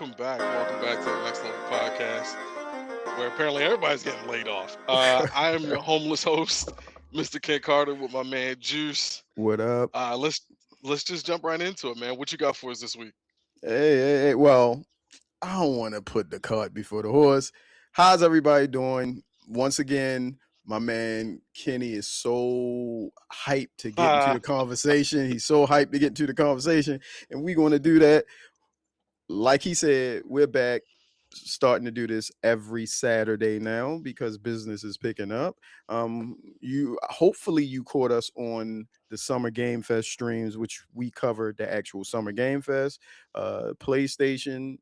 Welcome back to the Next Level Podcast, where apparently everybody's getting laid off. I am your homeless host, Mr. Ken Carter, with my man Juice. What up? Let's just jump right into it, man. What you got for us this week? Hey. Well, I don't want to put the cart before the horse. How's everybody doing? Once again, my man Kenny is so hyped to get into the conversation. He's so hyped to get into the conversation, and we're going to do that. Like he said, we're back starting to do this every Saturday now because business is picking up. You hopefully you caught us on the Summer Game Fest streams, which we covered the actual Summer Game Fest, PlayStation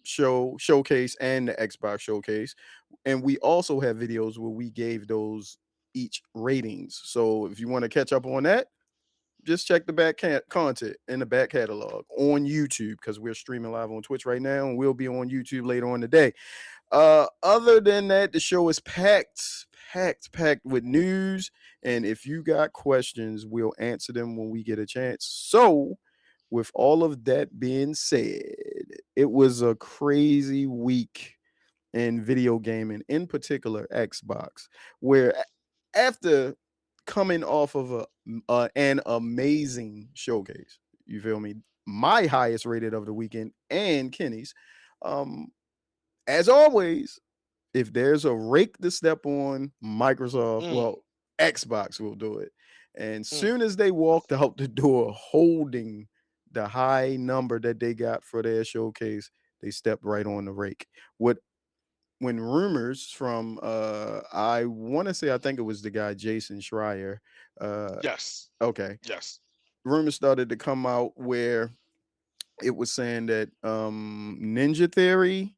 showcase and the Xbox showcase, and we also have videos where we gave those each ratings. So if you want to catch up on that, just check the content in the back catalog on YouTube because we're streaming live on Twitch right now, and we'll be on YouTube later on today. Other than that, the show is packed with news, and if you got questions, we'll answer them when we get a chance. So, with all of that being said, it was a crazy week in video gaming, in particular Xbox, where after coming off of an amazing showcase, you feel me? My highest rated of the weekend and Kenny's. Um, as always, if there's a rake to step on, Microsoft, Mm, well, Xbox will do it. And mm. soon as they walked out the door holding the high number that they got for their showcase, they stepped right on the rake. What when rumors from I want to say I think it was the guy Jason Schreier. Uh Yes, okay. yes. Rumors started to come out where it was saying that Ninja Theory,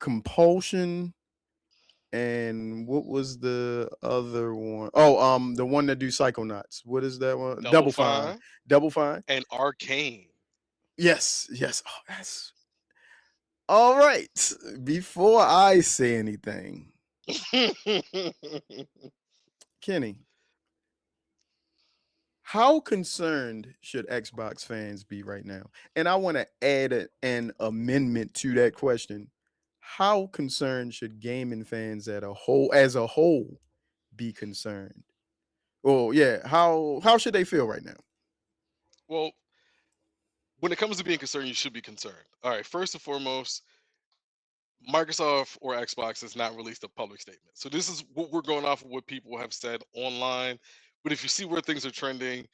Compulsion, and what was the other one? Oh, the one that do Psychonauts. What is that one? Double Double Fine. Fine Double Fine. and Arcane. Yes. Oh, that's all right. Before I say anything, Kenny, how concerned should Xbox fans be right now? And I want to add an amendment to that question. How concerned should gaming fans as a whole be concerned? Well, yeah, how should they feel right now? Well, when it comes to being concerned, you should be concerned. All right, first and foremost, Microsoft or Xbox has not released a public statement. So this is what we're going off of what people have said online. But if you see where things are trending,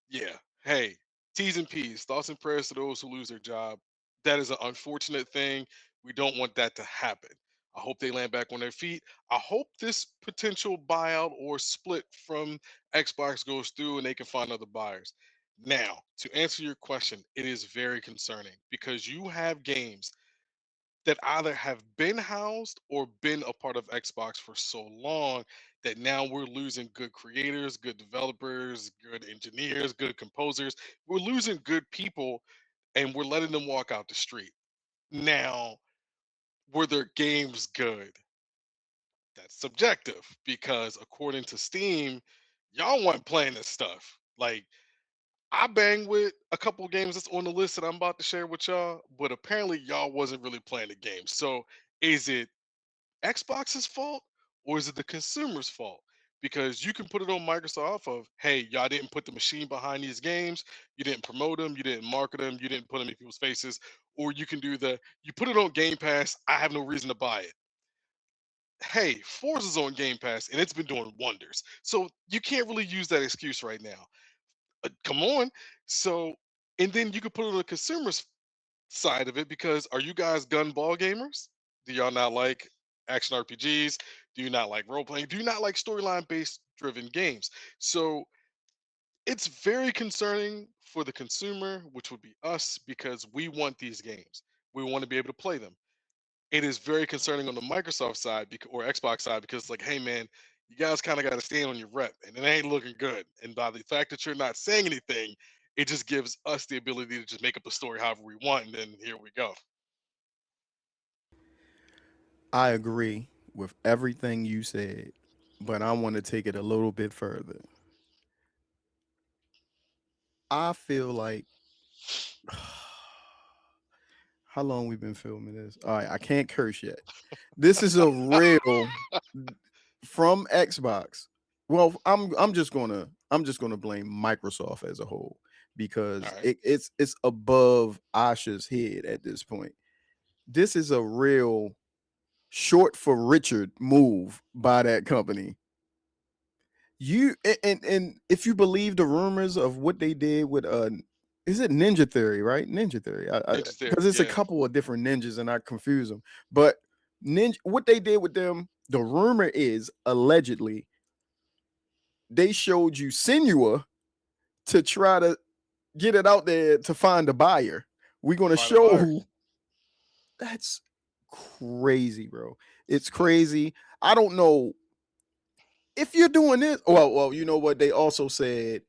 yeah, hey, T's and P's, thoughts and prayers to those who lose their job. That is an unfortunate thing. We don't want that to happen. I hope they land back on their feet. I hope this potential buyout or split from Xbox goes through and they can find other buyers. Now, to answer your question, it is very concerning because you have games that either have been housed or been a part of Xbox for so long that now we're losing good creators, good developers, good engineers, good composers. We're losing good people and we're letting them walk out the street. Now, were their games good? That's subjective because according to Steam, y'all weren't playing this stuff. Like, I bang with a couple games that's on the list that I'm about to share with y'all, but apparently y'all wasn't really playing the game. So is it Xbox's fault or is it the consumer's fault? Because you can put it on Microsoft of, hey, y'all didn't put the machine behind these games, you didn't promote them, you didn't market them, you didn't put them in people's faces, or you can do you put it on Game Pass, I have no reason to buy it. Hey, Forza's on Game Pass and it's been doing wonders. So you can't really use that excuse right now. Come on. So, and then you could put it on the consumer's side of it because are you guys gun ball gamers? Do y'all not like action RPGs? Do you not like role playing? Do you not like storyline based driven games? So it's very concerning for the consumer, which would be us, because we want these games. We want to be able to play them. It is very concerning on the Microsoft side or Xbox side because it's like, hey man, you guys kind of got to stand on your rep, and it ain't looking good. And by the fact that you're not saying anything, it just gives us the ability to just make up the story however we want, and then here we go. I agree with everything you said, but I want to take it a little bit further. I feel like How long we been filming this? All right, I can't curse yet. This is a real from Xbox. Well, I'm just gonna blame Microsoft as a whole All because right. it's above Asha's head at this point. This is a real short for Richard move by that company. And if you believe the rumors of what they did with is it Ninja Theory, right? Ninja Theory. Ninja Because Theory. it's a Yeah. couple of different ninjas and I confuse them. But ninja what they did with them, the rumor is allegedly they showed you Senua to try to get it out there to find a buyer. We're gonna Find a buyer. show that's crazy, bro. It's It's nuts. crazy. I don't know if you're doing this. Well, you know what? They also said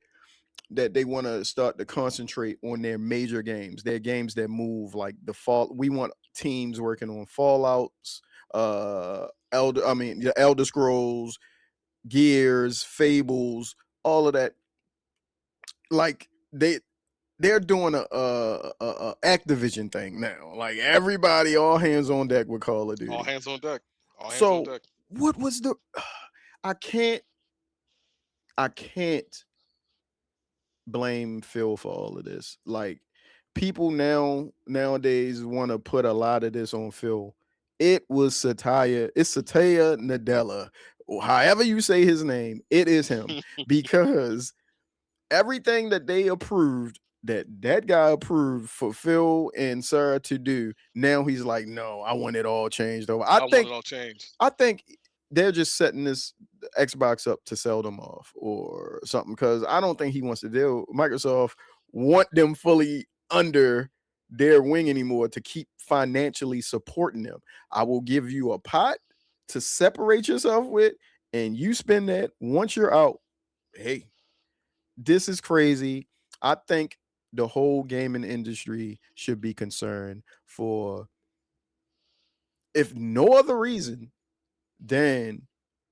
that they want to start to concentrate on their major games, their games that move like the fall. We want teams working on Fallouts, the Elder Scrolls, Gears, Fables, all of that. Like they're doing a Activision thing now. Like everybody, all hands on deck with Call of All Duty. hands on deck. All hands on So deck. what was the? I can't. I can't blame Phil for all of this. Like people nowadays want to put a lot of this on Phil. It was Satya. It's Satya Nadella. However you say his name, it is him because everything that they approved that guy approved for Phil and Sarah to do. Now he's like, no, I want it all changed over. I I want think it all changed. I think they're just setting this Xbox up to sell them off or something because I don't think he wants to deal. Microsoft want them fully under their wing anymore to keep financially supporting them. I will give you a pot to separate yourself with, and you spend that once you're out. Hey, this is crazy. I think the whole gaming industry should be concerned for, if no other reason, then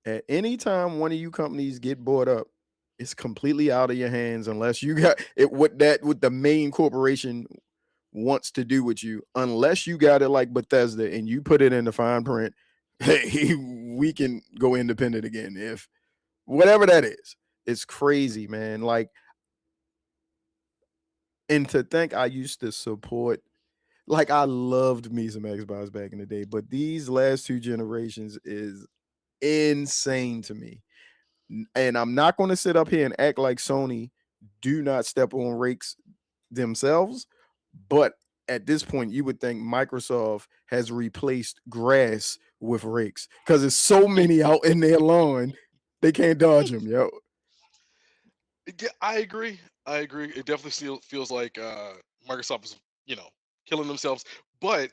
at any time one of you companies get bought up, it's completely out of your hands unless you got it what the main corporation wants to do with you, unless you got it like Bethesda and you put it in the fine print. Hey, we can go independent again if whatever that is. It's crazy, man. Like, and to think I used to support, like, I loved me some Xbox back in the day, but these last two generations is insane to me. And I'm not going to sit up here and act like Sony do not step on Rakes themselves, but at this point, you would think Microsoft has replaced grass with rakes because there's so many out in their lawn, they can't dodge them, yo. Yeah, I agree. I agree. It definitely still feels like Microsoft is, killing themselves. But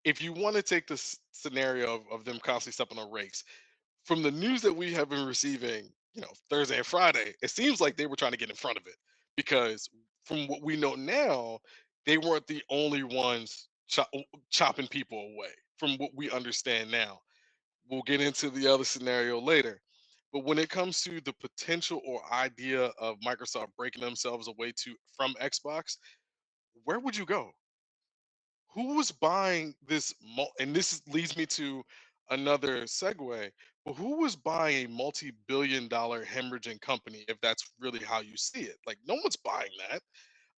if you want to take this scenario of them constantly stepping on rakes, from the news that we have been receiving, Thursday and Friday, it seems like they were trying to get in front of it because from what we know now, they weren't the only ones chopping people away. From what we understand now, we'll get into the other scenario later. But when it comes to the potential or idea of Microsoft breaking themselves away from Xbox, where would you go? Who was buying this? And this leads me to another segue. But who was buying a multi-billion-dollar hemorrhaging company if that's really how you see it? Like, no one's buying that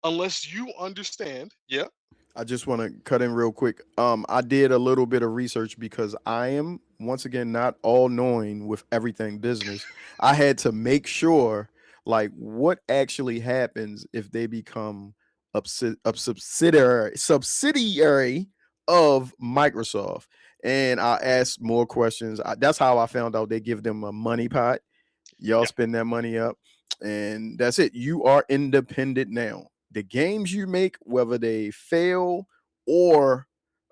unless you understand. Yeah. I just want to cut in real quick. I did a little bit of research because I am once again not all knowing with everything business. I had to make sure like what actually happens if they become a subsidiary of Microsoft. And I asked more questions. That's how I found out they give them a money pot. Y'all Yeah. spend that money up, and that's it. You are independent now. The games you make, whether they fail or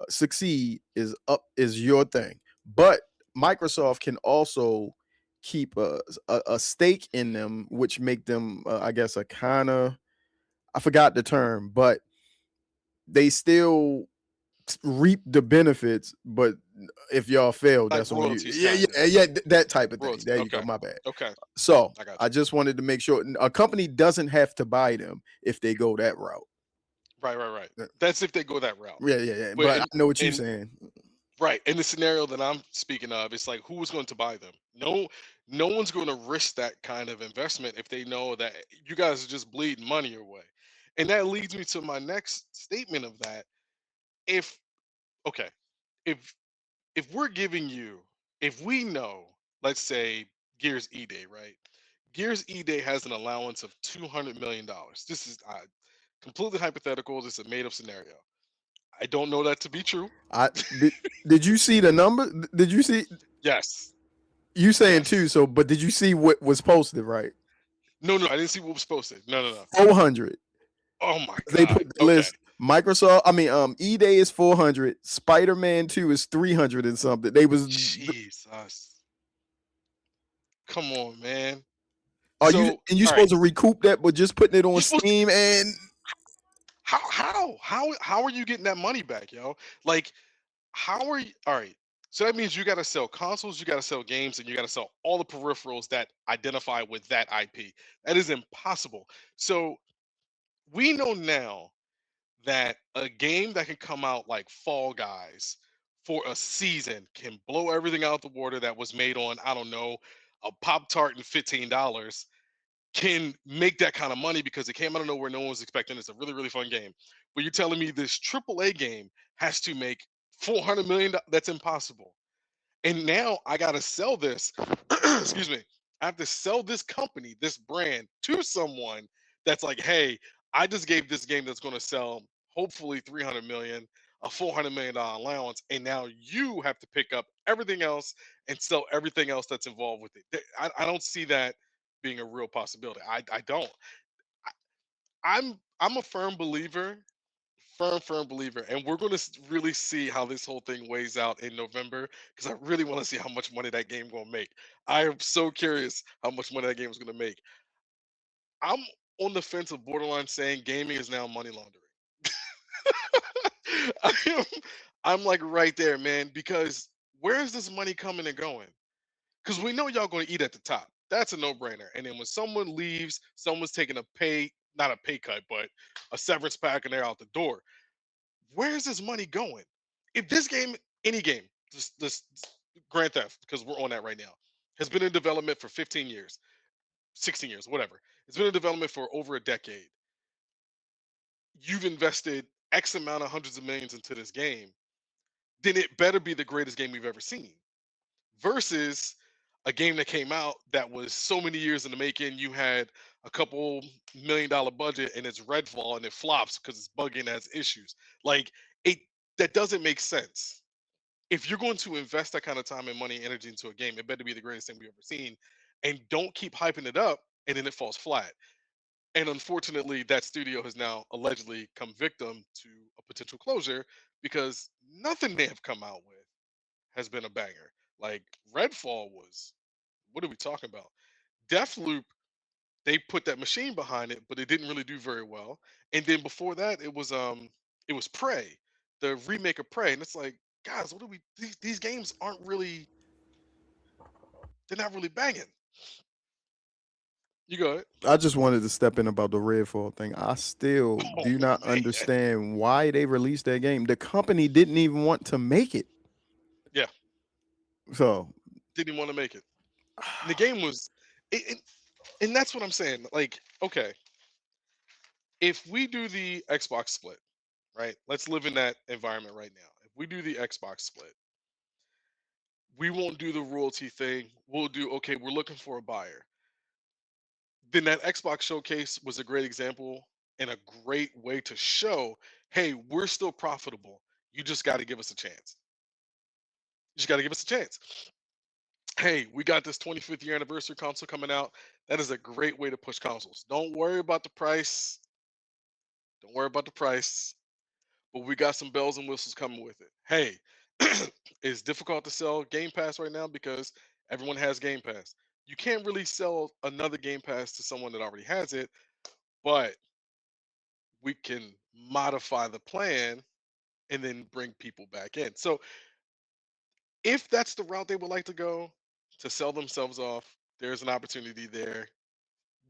succeed, is your thing. But Microsoft can also keep a stake in them, which make them, I guess, a kind of, I forgot the term, but they still reap the benefits. But if y'all fail, Like that's on you. royalties, Yeah, kind of. yeah, yeah. That type of thing. Royalties. There you go. Okay. My bad. Okay. So I got I you. just wanted to make sure a company doesn't have to buy them if they go that route. Right. Uh, That's if they go that route. yeah. But But I know what you're and saying. right, in the scenario that I'm speaking of, it's like who is going to buy them? No one's going to risk that kind of investment if they know that you guys are just bleeding money away. And that leads me to my next statement of that. If okay, if if we're giving you, if we know, let's say Gears E Day, right? Gears E Day has an allowance of $200 million. This is completely hypothetical. This is a made up scenario. I don't know that to be true. I did. Did you see the number? Did you see? Yes, You saying two? yes. So, but did you see what was posted? Right, No, I didn't see what was posted. No. 400. Oh my They put God. the Okay. list. Microsoft. I mean, E Day is 400. Spider Man 2 is 300 and something. They was. Jesus. Come on, man. Are you So, and you all right. supposed to recoup that, but just putting it on You're supposed to. Steam and How are you getting that money back, yo? Like, how are you? All right. So that means you got to sell consoles, you got to sell games, and you got to sell all the peripherals that identify with that IP. That is impossible. So we know now that a game that can come out like Fall Guys for a season can blow everything out the water that was made on, I don't know, a Pop Tart and $15 can make that kind of money because it came out of nowhere. No one was expecting. It's a really, really fun game. But you're telling me this AAA game has to make $400 million? That's impossible. And now I got to sell this. Excuse me. I have to sell this company, this brand to someone that's like, hey, I just gave this game that's going to sell hopefully 300 million, a $400 million allowance, and now you have to pick up everything else and sell everything else that's involved with it. I don't see that being a real possibility. I don't. I'm a firm believer, firm believer, and we're going to really see how this whole thing weighs out in November because I really want to see how much money that game going to make. I am so curious how much money that game is going to make. I'm on the fence of borderline saying gaming is now money laundering. I am, I'm like right there, man, because where is this money coming and going? Because we know y'all going to eat at the top. That's a no-brainer. And then when someone leaves, someone's taking a pay, not a pay cut, but a severance pack, and they're out the door. Where is this money going? If this game, any game, this Grand Theft, because we're on that right now, has been in development for 15 years, 16 years, whatever. It's been in development for over a decade. You've invested X amount of hundreds of millions into this game, then it better be the greatest game we've ever seen. Versus a game that came out that was so many years in the making. You had a couple $1 million budget and it's Redfall and it flops because it's bugging and has issues. Like it that doesn't make sense. If you're going to invest that kind of time and money and energy into a game, it better be the greatest thing we've ever seen. And don't keep hyping it up and then it falls flat. And unfortunately, that studio has now allegedly come victim to a potential closure because nothing they have come out with has been a banger. Like Redfall was, what are we talking about? Deathloop, they put that machine behind it, but it didn't really do very well. And then before that, it was Prey, the remake of Prey. And it's like, guys, what are we these games aren't really, they're not really banging. You go ahead. I just wanted to step in about the Redfall thing. I still Oh do not man. understand why they released that game. The company didn't even want to make it. Yeah, So didn't even want to make it. And the game was it, and that's what I'm saying. Like, okay, if we do the Xbox split, right? Let's live in that environment right now. If we do the Xbox split, we won't do the royalty thing. We'll do, okay, we're looking for a buyer. Then that Xbox showcase was a great example and a great way to show, hey, we're still profitable. You just got to give us a chance. You just got to give us a chance. Hey, we got this 25th year anniversary console coming out. That is a great way to push consoles. Don't worry about the price. Don't worry about the price. But we got some bells and whistles coming with it. Hey, it's difficult to sell Game Pass right now because everyone has Game Pass. You can't really sell another Game Pass to someone that already has it, but we can modify the plan and then bring people back in. So if that's the route they would like to go to sell themselves off, there's an opportunity there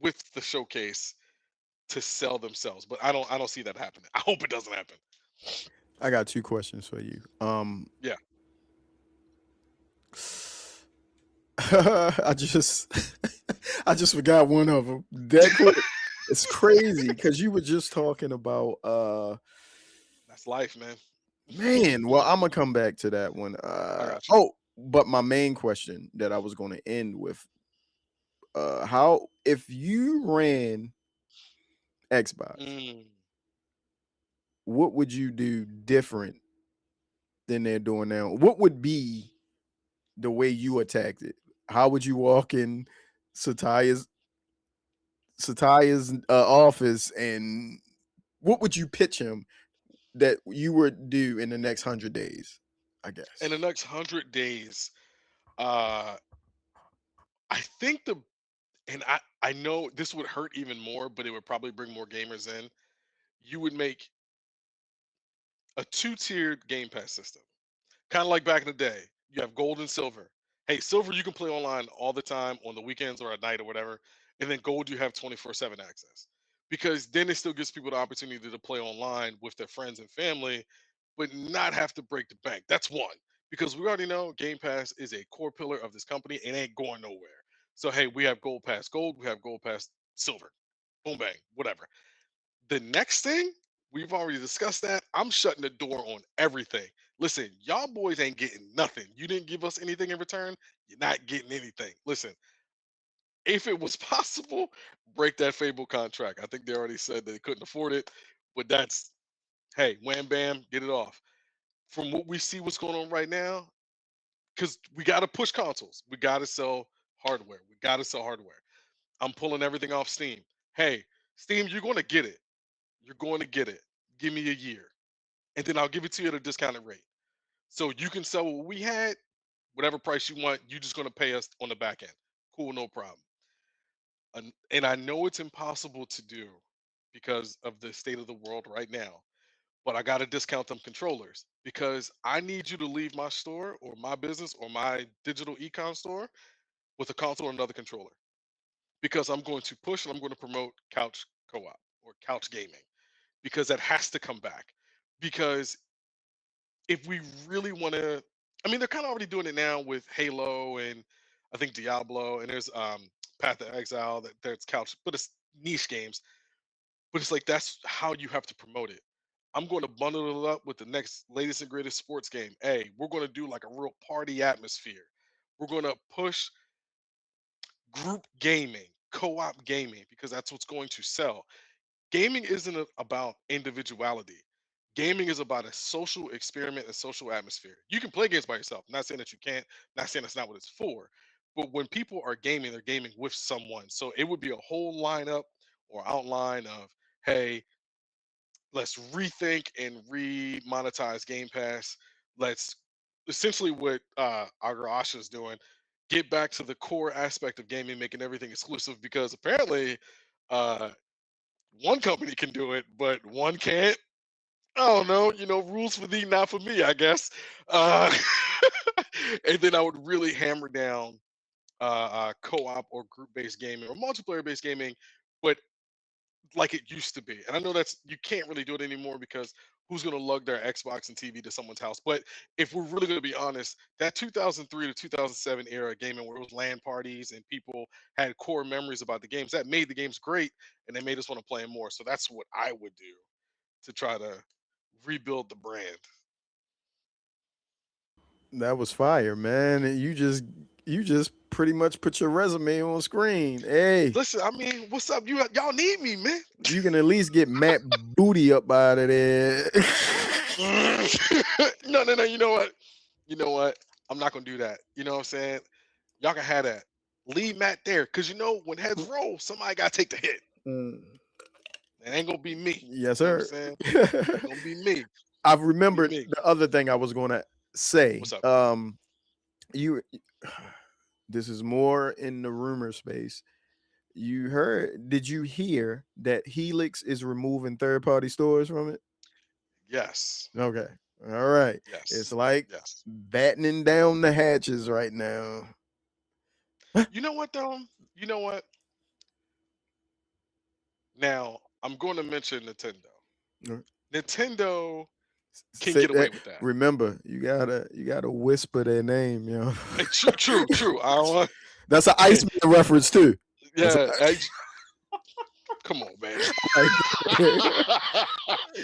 with the showcase to sell themselves. But I don't see that happening. I hope it doesn't happen. I got two questions for you. Yeah. I just I just forgot one of them. That quick. It's crazy because you were just talking about That's life, man. man. Well, I'm gonna come back to that one. I got you. Oh, but my main question that I was gonna end with how if you ran Xbox, Mm. what would you do different than they're doing now? What would be the way you attacked it? How would you walk in Sataya's office, and what would you pitch him that you would do in the next 100 days? I In guess. the next 100 days, uh, I think and I know this would hurt even more, but it would probably bring more gamers in. You would make a two-tiered Game Pass system. Kind of like back in the day. You have gold and silver. Hey, silver you can play online all the time on the weekends or at night or whatever. And then gold you have 24/7 access. Because then it still gives people the opportunity to play online with their friends and family, but not have to break the bank. That's one. Because we already know Game Pass is a core pillar of this company and ain't going nowhere. So hey, we have gold pass gold, we have gold pass silver. Boom bang, whatever. The next thing, we've already discussed that. I'm shutting the door on everything. Listen, y'all boys ain't getting nothing. You didn't give us anything in return. You're not getting anything. Listen, if it was possible, break that Fable contract. I think they already said they couldn't afford it, but that's hey, wham bam, get it off. From what we see, what's going on right now, because we got to push consoles. We got to sell hardware. We got to sell hardware. I'm pulling everything off Steam. Hey, Steam, you're going to get it. You're going to get it. Give me a year, and then I'll give it to you at a discounted rate. So you can sell what we had, whatever price you want. You're just going to pay us on the back end. Cool, no problem. And I know it's impossible to do because of the state of the world right now, but I got to discount them controllers because I need you to leave my store or my business or my digital econ store with a console or another controller because I'm going to push and I'm going to promote couch co-op or couch gaming because that has to come back. Because if we really want to, I mean, they're kind of already doing it now with Halo and I think Diablo, and there's Path of Exile that there's couch, but it's niche games. But it's like that's how you have to promote it. I'm going to bundle it up with the next latest and greatest sports game. Hey, we're going to do like a real party atmosphere. We're going to push group gaming, co-op gaming, because that's what's going to sell. Gaming isn't about individuality. Gaming is about a social experiment and social atmosphere. You can play games by yourself. Not saying that you can't, not saying that's not what it's for. But when people are gaming, they're gaming with someone. So it would be a whole lineup or outline of, hey, let's rethink and re-monetize Game Pass. Let's essentially what Agarash is doing, get back to the core aspect of gaming, making everything exclusive because apparently uh, one company can do it, but one can't. I don't know, rules for thee, not for me, I guess. Uh, and then I would really hammer down co-op or group-based gaming or multiplayer-based gaming, but like it used to be. And I know that's you can't really do it anymore because who's going to lug their Xbox and TV to someone's house? But if we're really going to be honest, that 2003 to 2007 era gaming where it was LAN parties and people had core memories about the games, that made the games great and they made us want to play them more. So that's what I would do to try to rebuild the brand. That was fire, man. And you just pretty much put your resume on screen. Hey, Listen, I mean, what's up? Y'all need me, man. you can at least get Matt Booty up out of there. No, no, no. You know what? You know what? I'm not gonna do that. You know what I'm saying? Y'all can have that. Leave Matt there, cause when heads roll, somebody gotta take the hit. Mm, It ain't gonna be me. yes, You know what I'm sir. saying? Ain't gonna be me. I've Ain't gonna be remembered me. the other thing I was going to say. What's up? You this is more in the rumor space. Did you hear that Helix is removing third party stores from it? Yes. Okay. All right. It's Yes. like Yes. battening down the hatches right now. You know what though? You know what? Now I'm going to mention Nintendo. Right. Nintendo can Say get away that. with that. Remember, you gotta whisper their name, yo. True. I don't want. That's an Hey, Iceman reference too. That's yeah. Come on, man. like,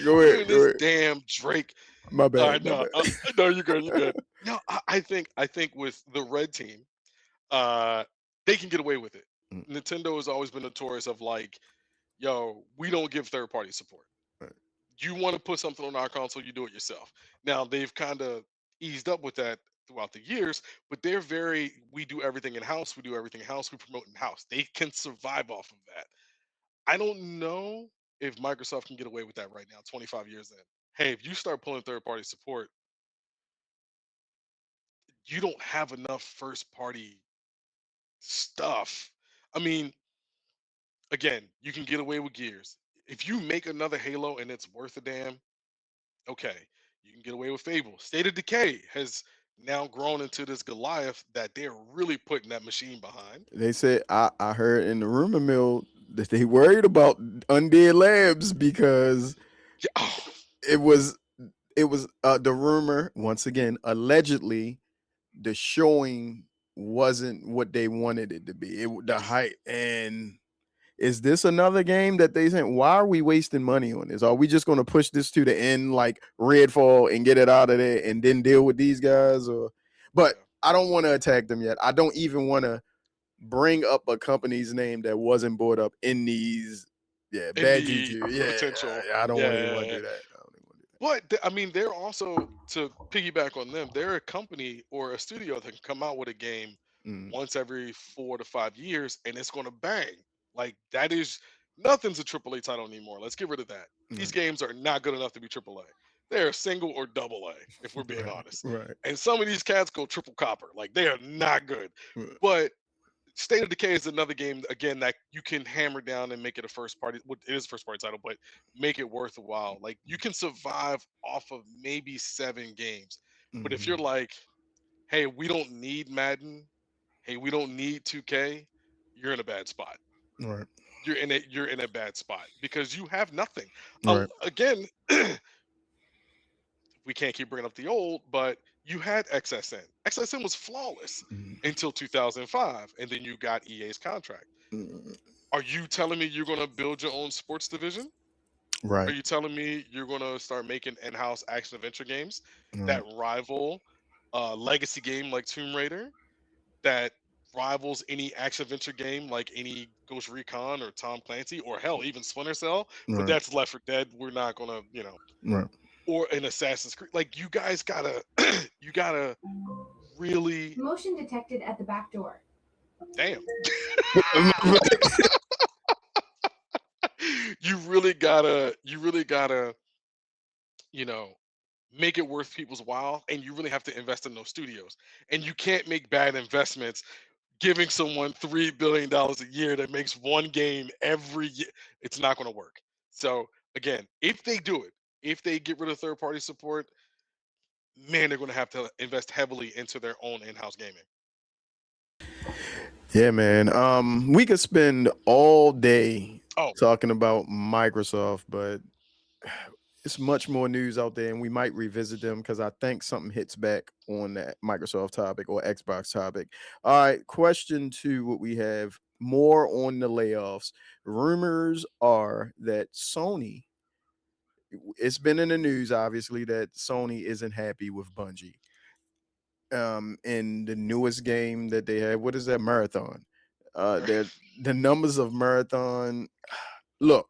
go ahead, Doing go this ahead. damn Drake. My All bad, right, my no, bad. no, you're good. You're good. No, I think with the red team, uh, they can get away with it. Mm, Nintendo has always been notorious of like, yo, we don't give third party support. right. You want to put something on our console, you do it yourself. Now they've kind of eased up with that throughout the years, but they're very, we do everything in house, we do everything in house, we promote in house. They can survive off of that. I don't know if Microsoft can get away with that right now, 25 years in. Hey, if you start pulling third party support, you don't have enough first party stuff. I mean, again, you can get away with Gears. If you make another Halo and it's worth a damn, okay, you can get away with Fable. State of Decay has now grown into this Goliath that they're really putting that machine behind. They said I heard in the rumor mill that they worried about Undead Labs because Yeah, oh, it was the rumor once again allegedly the showing wasn't what they wanted it to be. The yes, hype. And is this another game that they said, why are we wasting money on this? Are we just going to push this to the end like Redfall and get it out of there and then deal with these guys? Or, but yeah. I don't want to attack them yet. I don't even want to bring up a company's name that wasn't brought up in these. Yeah, In bad the juju. Yeah, potential, I don't even want to yeah. do that. I don't even want to do But I mean, they're also, to piggyback on them, they're a company or a studio that can come out with a game that. once every 4 to 5 years, and it's going to bang. Like that is nothing's a AAA title anymore. Let's get rid of that. These games are not good enough to be AAA. They're single or double A, if we're being Right, honest. right, And some of these cats go triple copper. Like they are not good. right. But State of Decay is another game again that you can hammer down and make it a first party. Well, it is a first party title, but make it worth a while. Like you can survive off of maybe 7 games. But if you're Mhm. like, hey, we don't need Madden, hey, we don't need 2K, you're in a bad spot. Right, You're in a bad spot because you have nothing. right. Again, we can't keep bringing up the old, but you had XSN. XSN was flawless Mhm. until 2005, and then you got EA's contract. Mhm. Are you telling me you're going to build your own sports division? Are Right, you telling me you're going to start making in-house action adventure games that right, rival a legacy game like Tomb Raider, that rivals any action adventure game like any Ghost Recon or Tom Clancy or hell even Splinter Cell? But right, that's Left 4 Dead. We're not going to, right. or an Assassin's Creed. Like you guys gotta, you gotta really, Motion detected at the back door. damn. you really gotta, you know, make it worth people's while, and you really have to invest in those studios. And you can't make bad investments giving someone $3 billion a year that makes one game every year. It's not going to work. So again, if they do it, if they get rid of third party support, man, they're going to have to invest heavily into their own in-house gaming. Yeah, man. We could spend all day Oh, talking about Microsoft, but it's much more news out there, and we might revisit them because I think something hits back on that Microsoft topic or Xbox topic. All right, question 2. What we have more on the layoffs. Rumors are that Sony. It's been in the news, obviously, that Sony isn't happy with Bungie. In the newest game that they had, what is that, Marathon? That the numbers of Marathon. Look,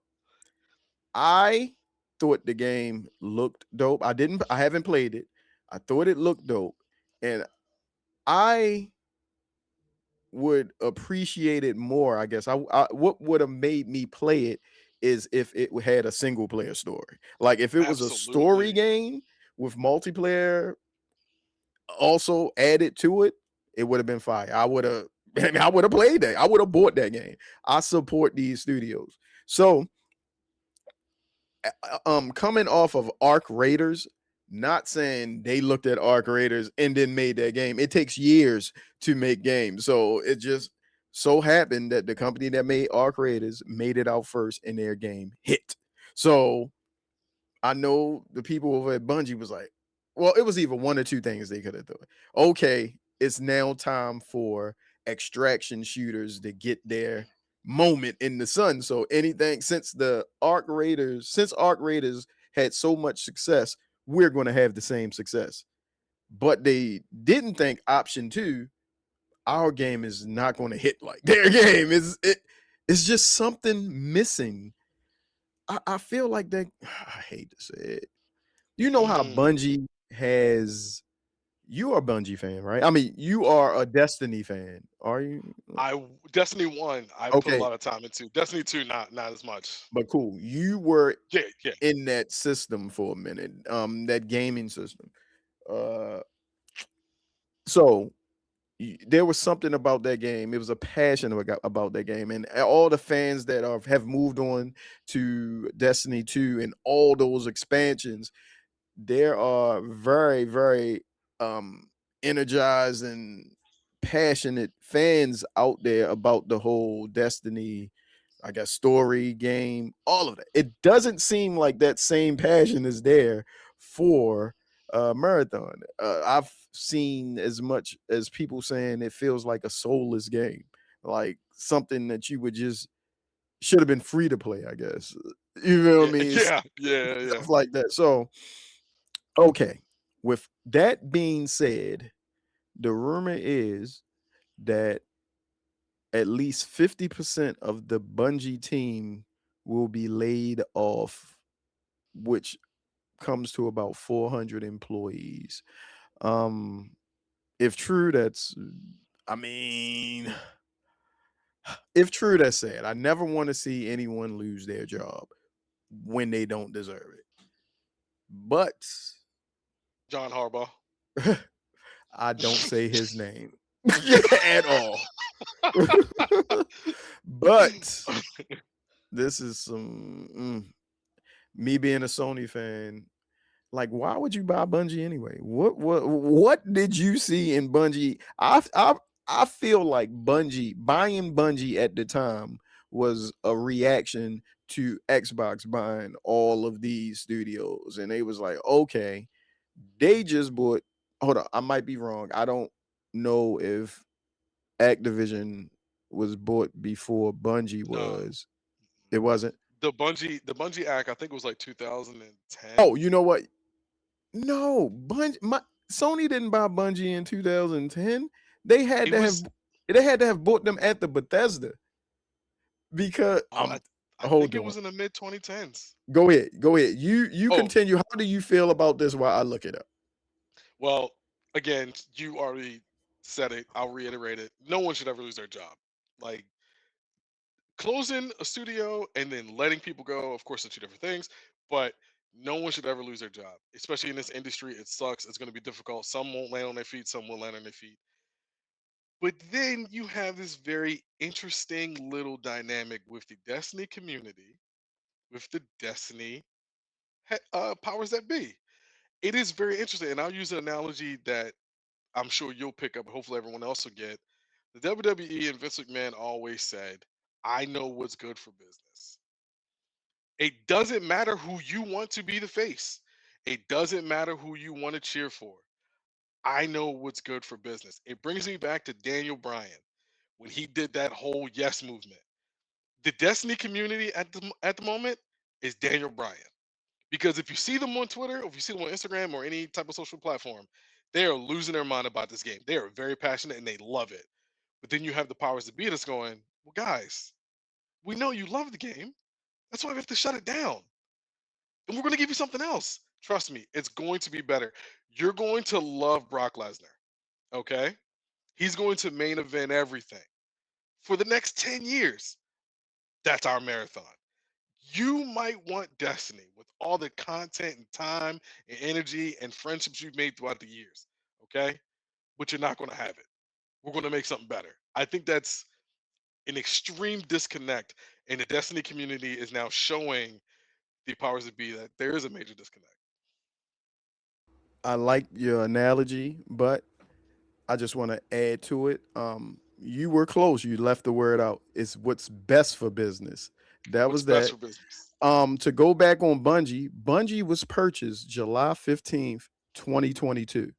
I thought the game looked dope. I haven't played it. I thought it looked dope, and I would appreciate it more. I guess what would have made me play it is if it had a single player story. Like if it was a story absolutely. game with multiplayer also added to it, it would have been fire. I would have I would have played that. I would have bought that game. I support these studios. So coming off of Arc Raiders, not saying they looked at Arc Raiders and then made that game. It takes years to make games. So it just so happened that the company that made Arc Raiders made it out first and their game hit. So I know the people over at Bungie was like, well, it was either one or two things they could have done. Okay, it's now time for extraction shooters to get their moment in the sun. So anything since Arc Raiders had so much success, we're going to have the same success. But they didn't think option two, our game is not going to hit like their game. It's just something missing. I feel like that. I hate to say it. You know how Mm, Bungie has. You are a Bungie fan, right? I mean, you are a Destiny fan, are you? Destiny 1, I put a Okay, lot of time into. Destiny 2, not as much. but cool. You were Yeah, yeah. in that system for a minute, that gaming system. Uh, so there was something about that game. It was a passion about that game, and all the fans that have moved on to Destiny 2 and all those expansions, there are very, very energized and passionate fans out there about the whole Destiny, I guess, story game, all of that. It doesn't seem like that same passion is there for Marathon. I've seen as much as people saying it feels like a soulless game, like something that you would just should have been free to play, I guess. You know what I Yeah, mean? yeah. Stuff like that. So, okay. With that being said, the rumor is that at least 50% of the Bungie team will be laid off, which comes to about 400 employees. Um, if true, I mean, if true, that's sad. I never want to see anyone lose their job when they don't deserve it. But John Harbaugh. I don't say his name at all. But this is some me being a Sony fan. Like, why would you buy Bungie anyway? What did you see in Bungie? I feel like buying Bungie at the time was a reaction to Xbox buying all of these studios, and they was like, okay, they just bought. Hold on, I might be wrong. I don't know if Activision was bought before Bungie No, was. It wasn't. the Bungie Act, I think it was like Oh, 2010. you know what? No, Sony didn't buy Bungie in 2010. They had It to have was bought them at the Bethesda because oh, I think hold it on. was in the mid 2010s. Go ahead. Go ahead. You Oh, continue. How do you feel about this while I look it up? well, again, you already said it. I'll reiterate it. No one should ever lose their job. Like closing a studio and then letting people go, of course, are two different things, but no one should ever lose their job, especially in this industry. It sucks. It's going to be difficult. Some won't land on their feet, some will land on their feet. But then you have this very interesting little dynamic with the Destiny community, with the Destiny powers that be. It is very interesting. And I'll use an analogy that I'm sure you'll pick up, hopefully everyone else will get. The WWE and Vince McMahon always said, I know what's good for business. It doesn't matter who you want to be the face. It doesn't matter who you want to cheer for. I know what's good for business. It brings me back to Daniel Bryan when he did that whole yes movement. The Destiny community at the moment is Daniel Bryan. Because if you see them on Twitter, or if you see them on Instagram or any type of social platform, they are losing their mind about this game. They are very passionate and they love it. But then you have the powers that be that's going, well, guys, we know you love the game. That's why we have to shut it down. And we're going to give you something else. Trust me, it's going to be better. You're going to love Brock Lesnar. Okay? He's going to main event everything for the next 10 years. That's our marathon. You might want Destiny with all the content and time and energy and friendships you've made throughout the years. Okay? But you're not going to have it. We're going to make something better. I think that's an extreme disconnect. And the Destiny community is now showing the powers that be that there is a major disconnect. I like your analogy, but I just want to add to it. You were close. You left the word out. It's what's best for business. That What's was best that. for business? To go back on Bungie, Bungie was purchased July 15th, 2022.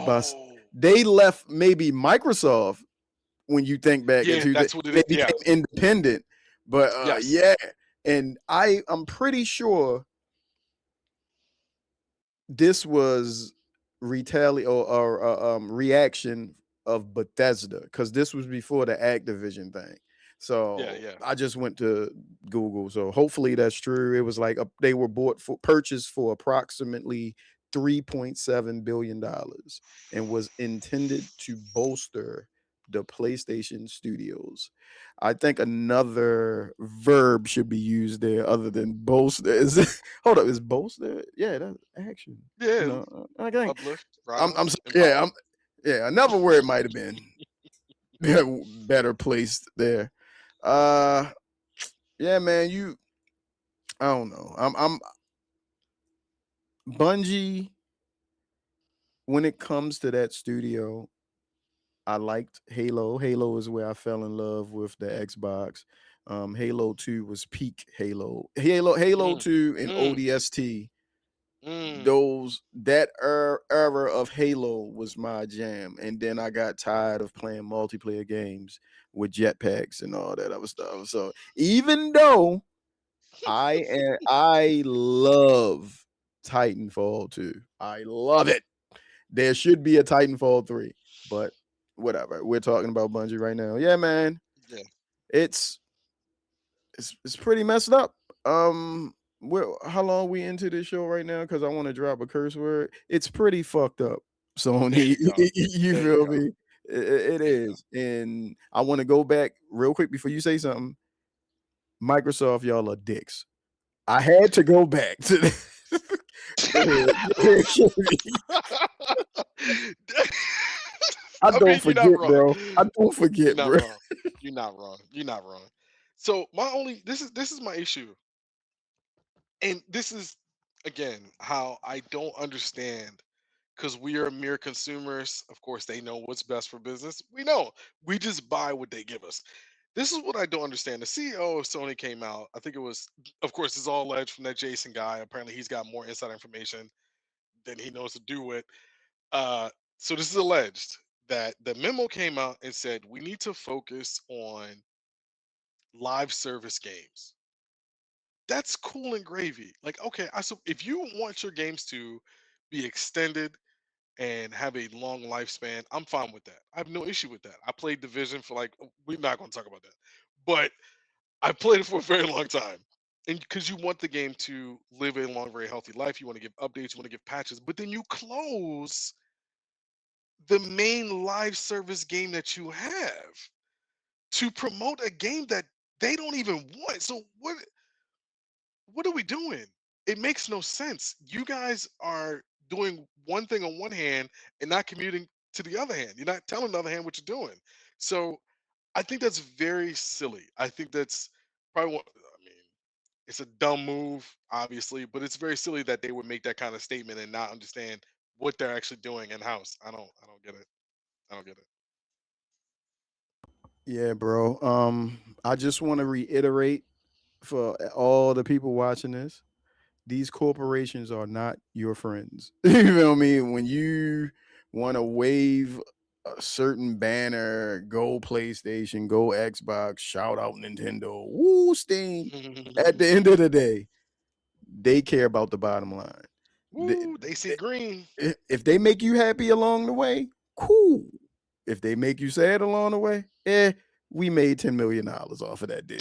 But Oh, they left maybe Microsoft when you think back yeah, into that that's what it they is. Yeah, became independent. But yes, yeah, and I'm pretty sure this was reaction of Bethesda because this was before the Activision thing. yeah, So yeah. I just went to Google. So hopefully that's true. It was like they were purchased for approximately $3.7 billion and was intended to bolster the PlayStation studios. I think another verb should be used there other than bolster. Hold up, is bolster? Yeah, that's action. You Yeah, know, I think uplift, rise, yeah, empower. another word might have been better placed there. Uh, yeah, man, I don't know. I'm Bungie. When it comes to that studio, I liked Halo. Halo is where I fell in love with the Xbox. Halo 2 was peak Halo. Halo Mm, 2 and mm, ODST, mm. those that era of Halo was my jam. And then I got tired of playing multiplayer games with jetpacks and all that other stuff. So even though I love Titanfall 2, I love it. There should be a Titanfall 3, but whatever. We're talking about Bungie right now. Yeah, man. Yeah. It's it's pretty messed up. How long we into this show right now? Because I want to drop a curse word. It's pretty fucked up, There Sony. you go. You There you feel go. me? It There you go. is, and I want to go back real quick before you say something. Microsoft, y'all are dicks. I had to go back to. Go ahead. Go ahead, Kenny. I I don't mean, you're not forget, wrong. bro. I don't You're forget, not bro. wrong. You're not wrong. You're not wrong. So my only this is my issue, and this is again how I don't understand because we are mere consumers. Of course, they know what's best for business. We know. We just buy what they give us. This is what I don't understand. The CEO of Sony came out. I think it was, of course, it's all alleged from that Jason guy. Apparently, he's got more inside information than he knows to do with. Uh, so this is alleged that the memo came out and said we need to focus on live service games. That's cool and gravy. Like, okay, if you want your games to be extended and have a long lifespan, I'm fine with that. I have no issue with that. I played Division for like we're not going to talk about that, but I played it for a very long time. And because you want the game to live a long, very healthy life, you want to give updates, you want to give patches, but then you close the main live service game that you have to promote a game that they don't even want. So what are we doing? It makes no sense. You guys are doing one thing on one hand and not commuting to the other hand. You're not telling the other hand what you're doing. So I think that's very silly. I think that's probably one. I mean, it's a dumb move, obviously, but it's very silly that they would make that kind of statement and not understand what they're actually doing in house. I don't get it. I don't get it. Yeah, bro. I just want to reiterate for all the people watching this, these corporations are not your friends. You feel me? When you want to wave a certain banner, go PlayStation, go Xbox, shout out Nintendo, woo Steam. At the end of the day, they care about the bottom line. They- Woo, they see green. if they make you happy along the way, cool. If they make you sad along the way, we made $10 million off of that deal.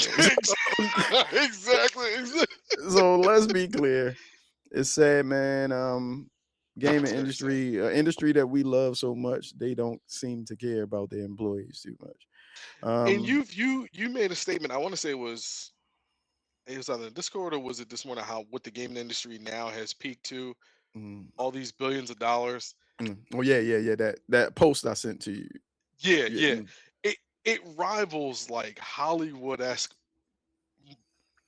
Exactly. Exactly. So let's be clear. It's sad, man. Gaming It's very sad. industry, industry that we love so much, they don't seem to care about their employees too much. And Um, you made a statement. I want to say it was either in Discord or was it this morning? How what the gaming industry now has peaked to mm, all these billions of dollars. oh yeah. That post I sent to you. Yeah, Yeah, yeah. It it rivals like Hollywood esque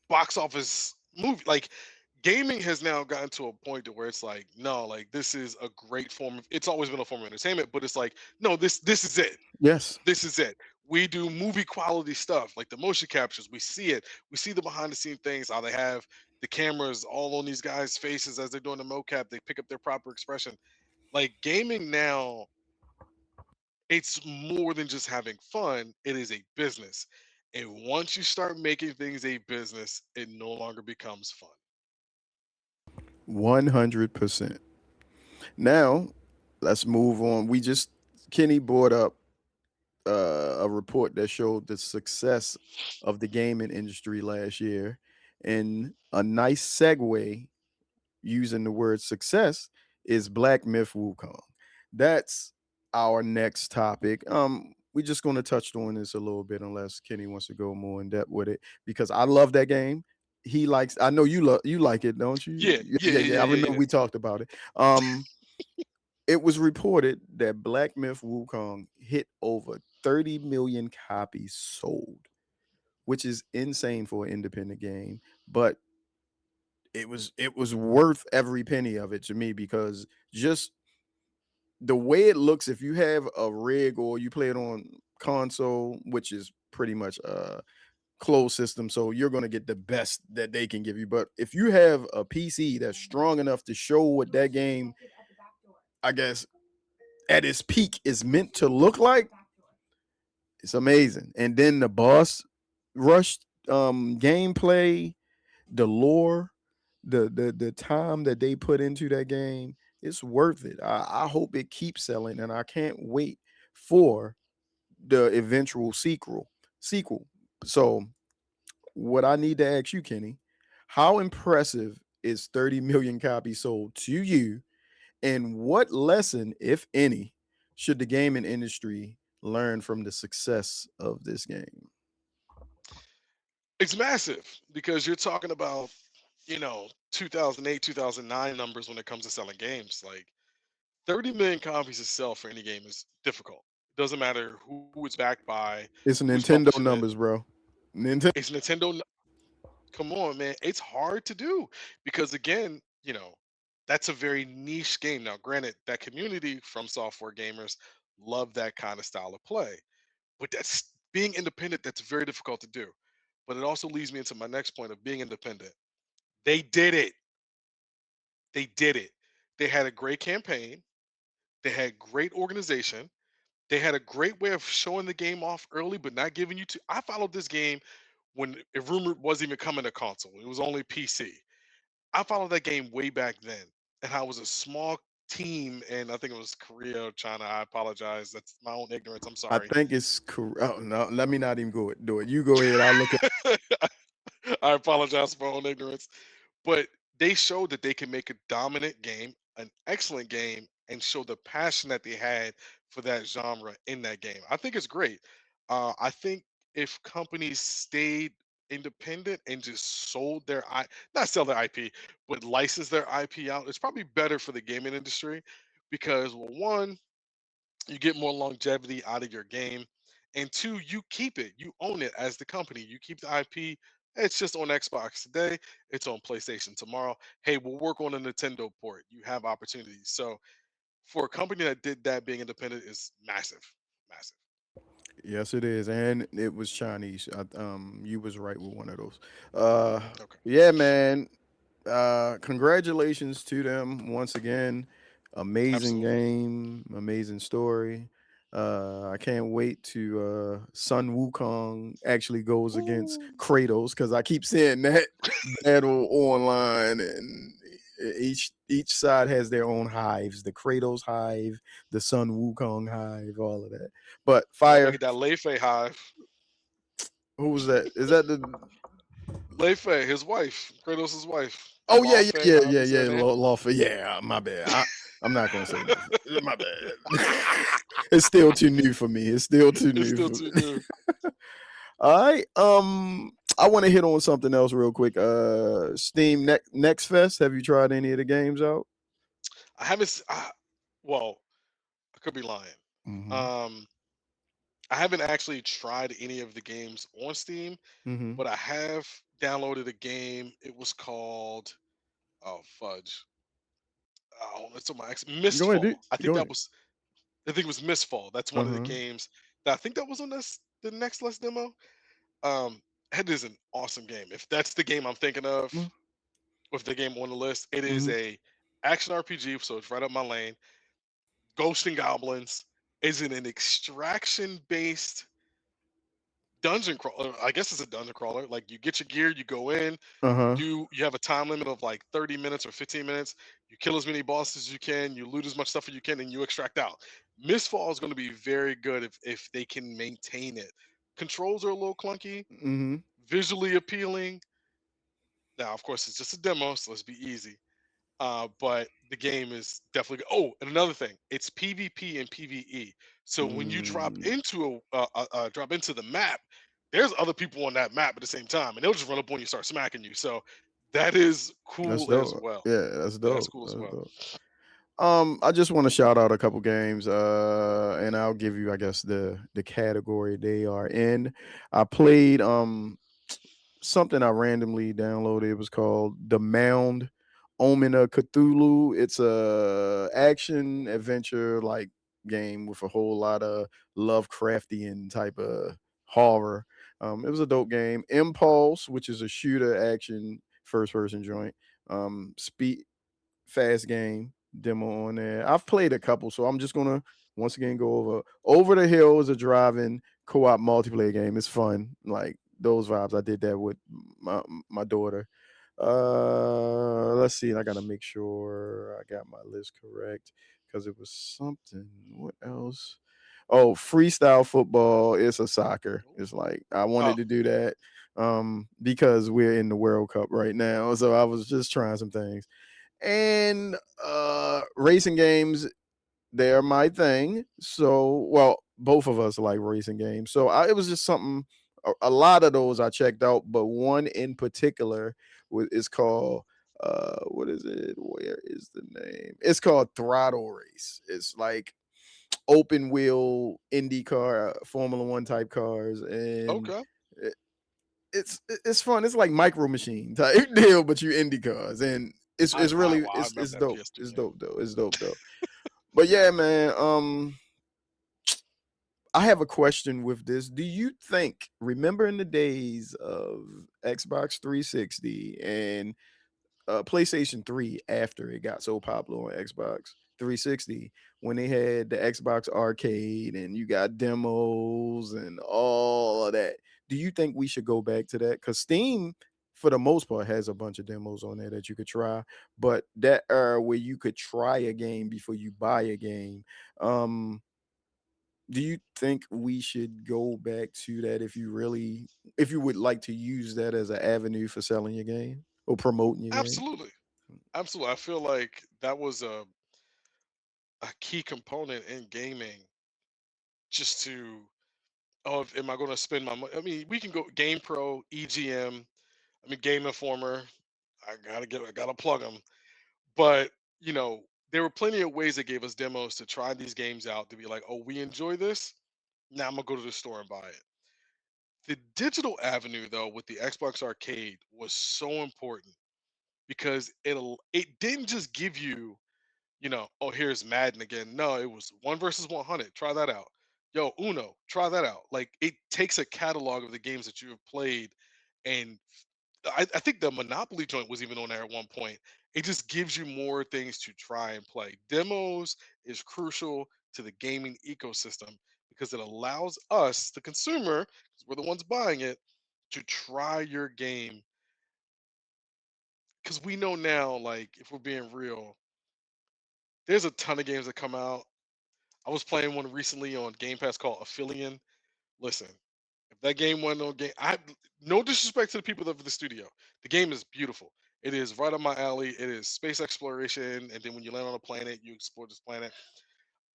box office movie. Like gaming has now gotten to a point to where it's like, no, like this is a great form of. It's always been a form of entertainment, but it's like, no, this is it. Yes. This is it. We do movie quality stuff, like the motion captures. We see it. We see the behind the scene things. How they have the cameras all on these guys' faces as they're doing the mocap. They pick up their proper expression. Like gaming now, it's more than just having fun. It is a business. And once you start making things a business, it no longer becomes fun. 100%. Now, let's move on. Kenny brought up a report that showed the success of the gaming industry last year. And a nice segue using the word success is Black Myth Wukong. That's our next topic. We're just going to touch on this a little bit unless Kenny wants to go more in depth with it because I love that game. He likes. I know you like it, don't you? Yeah, Yeah, yeah, yeah, yeah, yeah. yeah, I yeah, remember yeah. we talked about it. It was reported that Black Myth Wukong hit over 30 million copies sold, which is insane for an independent game. But it was worth every penny of it to me because just the way it looks, if you have a rig or you play it on console, which is pretty much a closed system, so you're going to get the best that they can give you. But if you have a PC that's strong enough to show what that game, I guess, at its peak is meant to look like, it's amazing. And then the boss rush gameplay, the lore, the time that they put into that game, it's worth it. I hope it keeps selling, and I can't wait for the eventual sequel. So, what I need to ask you, Kenny, how impressive is 30 million copies sold to you, and what lesson, if any, should the gaming industry learn from the success of this game? It's massive because you're talking about, 2008, 2009 numbers when it comes to selling games. Like 30 million copies to sell for any game is difficult. It doesn't matter who it's backed by, It's who's Nintendo publishing it. numbers, bro. Nintendo. It's Nintendo. Come on, man. It's hard to do because, again, that's a very niche game. Now, granted, that community from software gamers love that kind of style of play, but that's being independent. That's very difficult to do. But it also leads me into my next point of being independent. They did it. They did it. They had a great campaign. They had great organization. They had a great way of showing the game off early, but not giving you to. I followed this game when it rumored wasn't even coming to console. It was only PC. I followed that game way back then, and I was a small team, and I think it was Korea or China. I apologize. That's my own ignorance. I'm I sorry. think it's oh, no. Let me not even do it. You go ahead. I'll look at. I apologize for my own ignorance. But they showed that they can make a dominant game, an excellent game, and show the passion that they had for that genre in that game. I think it's great. I think if companies stayed independent and just sold their not sell their IP, but license their IP out, it's probably better for the gaming industry because, well, one, you get more longevity out of your game, and two, you keep it, you own it as the company, you keep the IP. It's just on Xbox today, it's on PlayStation tomorrow. Hey, we'll work on a Nintendo port. You have opportunities. So for a company that did that, being independent is massive. Massive. Yes, it is, and it was Chinese. You was right with one of those. Uh, Okay. yeah, man. Congratulations to them once again. Amazing Absolutely. game, amazing story. I can't wait to Sun Wukong actually goes against Ooh. Kratos because I keep seeing that battle online, and each side has their own hives. The Kratos hive, the Sun Wukong hive, all of that. But Y'all better Fire, get that Lei Fei hive. who was that? Is that the? Lei Fei, his wife, Kratos' wife. Oh yeah, Law yeah, Fei, yeah, however yeah, you say her yeah. name. Lawful. Yeah, my bad. I'm not gonna say nothing. My bad. It's still too new for me. It's still too It's new still for too me. new. All right. I want to hit on something else real quick. Steam Next Fest. Have you tried any of the games out? I haven't. Well, I could be lying. Mm-hmm. Um, I haven't actually tried any of the games on Steam, Mm-hmm. but I have downloaded a game. It was called Oh fudge. Oh, it's on my Go ahead, Mistfall. I think go that ahead. was. I think it was Mistfall. That's one of the Uh-huh. games that I think that was on the next list demo. Um, it is an awesome game. If that's the game I'm thinking of, with the game on the list, it is Mm-hmm. a action RPG, so it's right up my lane. Ghosts and Goblins is in an extraction based dungeon crawler. I guess it's a dungeon crawler. Like you get your gear, you go in, Uh-huh. you have a time limit of like 30 minutes or 15 minutes. You kill as many bosses as you can, you loot as much stuff as you can, and you extract out. Mistfall is going to be very good if they can maintain it. Controls are a little clunky, Mm-hmm. visually appealing. Now, of course, it's just a demo, so let's be easy. But the game is definitely good. Oh, and another thing, it's PvP and PvE. So when you Mm, drop into the map, there's other people on that map at the same time, and they'll just run up on you, start smacking you. So that is that's cool as dope. well. Yeah, that's Yeah, that's dope. cool as That's well. dope. I just want to shout out a couple games, and I'll give you, I guess, the category they are in. I played something I randomly downloaded. It was called The Mound, Omen of Cthulhu. It's a action adventure like game with a whole lot of Lovecraftian type of horror. It was a dope game. Impulse, which is a shooter action first person joint. Speed fast game demo on there. I've played a couple, so I'm just gonna once again go over the Hill is a driving co-op multiplayer game. It's fun, like those vibes. I did that with my daughter. Let's see. I gotta make sure I got my list correct because it was something. What else? Oh, freestyle football. It's a soccer. It's like I Oh, wanted to do that because we're in the World Cup right now, so I was just trying some things. And racing games, they're my thing. So, well, both of us like racing games. So it was just something. A lot of those I checked out, but one in particular is called what is it? Where is the name? It's called Throttle Race. It's like open wheel IndyCar, Formula One type cars, and okay. it's fun. It's like Micro Machine type deal, but you indie cars, and it's really Wow, I remember it's that dope. PS2 It's game. dope though. It's dope though. But yeah, man. I have a question with this. Do you think, remember in the days of Xbox 360 and PlayStation 3 after it got so popular on Xbox 360 when they had the Xbox Arcade and you got demos and all of that. Do you think we should go back to that? Because Steam, for the most part, has a bunch of demos on there that you could try. But that era where you could try a game before you buy a game, um, do you think we should go back to that if you would like to use that as an avenue for selling your game or promoting your game? Absolutely, absolutely. I feel like that was a key component in gaming, just to am I going to spend my money? I mean, we can go Game Pro, EGM. I mean, Game Informer. I gotta plug them. But you know, there were plenty of ways they gave us demos to try these games out to be like, oh, we enjoy this. Now I'm gonna go to the store and buy it. The digital avenue, though, with the Xbox Arcade was so important because it didn't just give you, oh, here's Madden again. No, it was 1 versus 100. Try that out. Yo, Uno, try that out. Like it takes a catalog of the games that you have played, and I think the Monopoly joint was even on there at one point. It just gives you more things to try and play. Demos is crucial to the gaming ecosystem because it allows us, the consumer, because we're the ones buying it, to try your game. Because we know now, like, if we're being real, there's a ton of games that come out. I was playing one recently on Game Pass called Affiliate. Listen, if that game wasn't on game, I no disrespect to the people of the studio. The game is beautiful. It is right up my alley. It is space exploration, and then when you land on a planet, you explore this planet.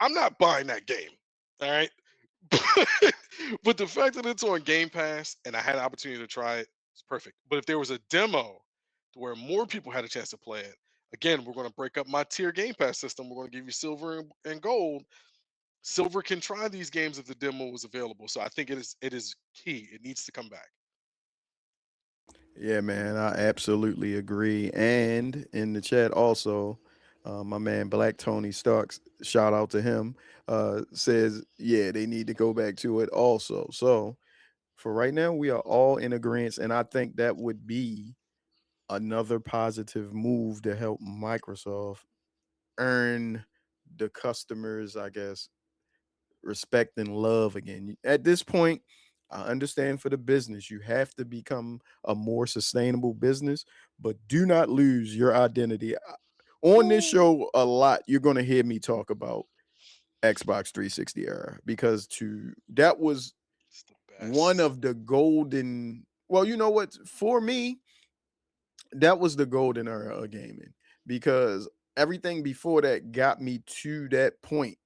I'm not buying that game. All right. But the fact that it's on Game Pass and I had an opportunity to try it, it's perfect. But if there was a demo to where more people had a chance to play it, again, we're going to break up my tier Game Pass system. We're going to give you silver and gold. Silver can try these games if the demo was available. So I think it is key. It needs to come back. Yeah, man, I absolutely agree. And in the chat also, my man Black Tony Starks, shout out to him, says, yeah, they need to go back to it also. So for right now, we are all in agreement, and I think that would be another positive move to help Microsoft earn the customers, I guess, respect and love again. At this point, I understand for the business, you have to become a more sustainable business, but do not lose your identity. On this Woo! show, a lot you're going to hear me talk about Xbox 360 era because to that was It's the one best. of the golden. Well, you know what? For me, that was the golden era of gaming because everything before that got me to that point.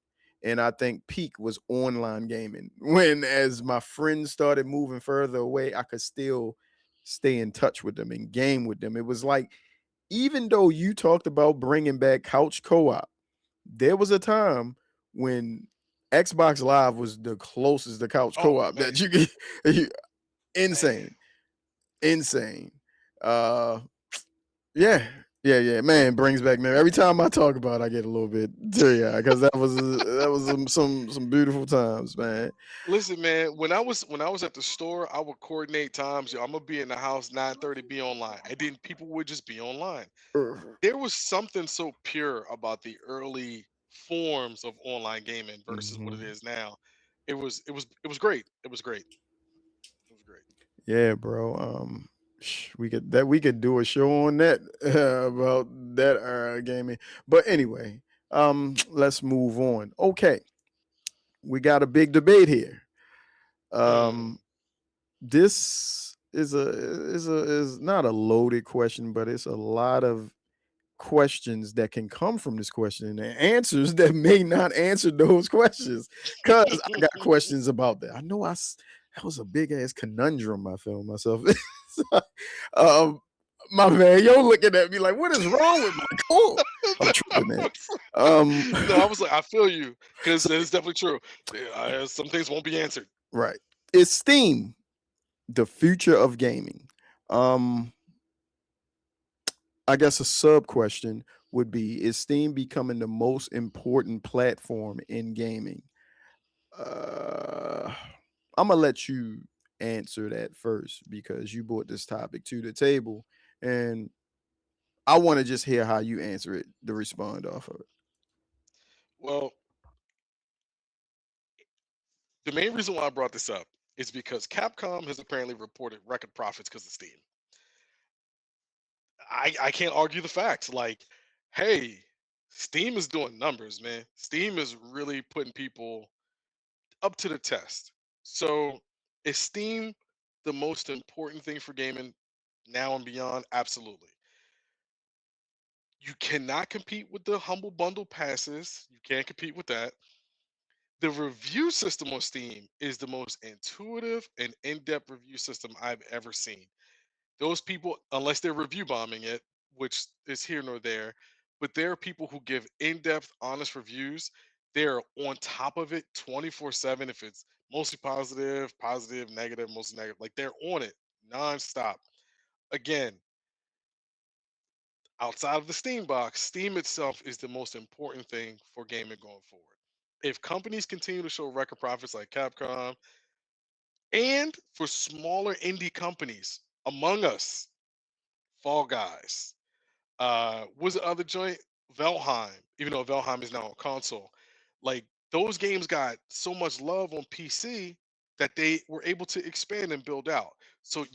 And I think peak was online gaming. When as my friends started moving further away, I could still stay in touch with them and game with them. It was like, even though you talked about bringing back couch co-op, there was a time when Xbox Live was the closest to couch Oh co-op man, that you could. man. Insane, insane. Uh, yeah, yeah. Man, brings back man. Every time I talk about it, I get a little bit teary eyed because that was some beautiful times, man. Listen, man. When I was at the store, I would coordinate times. Yo, I'm gonna be in the house 9:30, be online, and then people would just be online. There was something so pure about the early forms of online gaming versus what it Mhm. is now. It was great. It was great. It was great. Yeah, bro. We could do a show on that about that gaming. But anyway, let's move on. Okay, we got a big debate here. Hmm. Um, this is not a loaded question, but it's a lot of questions that can come from this question and answers that may not answer those questions because I got questions about that. I know that was a big ass conundrum I found myself. um, my man, yo, looking at me like, what is wrong with my cold? I'm tripping, man. Um, No, I was like, I feel you, because so, that is definitely true. Yeah, some things won't be answered. right, is Steam the future of gaming? Um, I guess a sub question would be: is Steam becoming the most important platform in gaming? Uh, I'm gonna let you answer that first because you brought this topic to the table, and I want to just hear how you answer it to respond off of it. Well, the main reason why I brought this up is because Capcom has apparently reported record profits because of Steam. I can't argue the facts. Like, hey, Steam is doing numbers, man. Steam is really putting people up to the test. So, is Steam the most important thing for gaming now and beyond? Absolutely. You cannot compete with the humble bundle passes. You can't compete with that. The review system on Steam is the most intuitive and in-depth review system I've ever seen. Those people, unless they're review bombing it, which is here nor there, but there are people who give in-depth, honest reviews. They're on top of it 24/7. If it's mostly positive, positive, negative, mostly negative, like they're on it nonstop. Again, outside of the Steam box, Steam itself is the most important thing for gaming going forward. If companies continue to show record profits like Capcom, and for smaller indie companies, Among Us, Fall Guys, was the other joint? Valheim, even though Valheim is now on console. Like those games got so much love on PC that they were able to expand and build out. So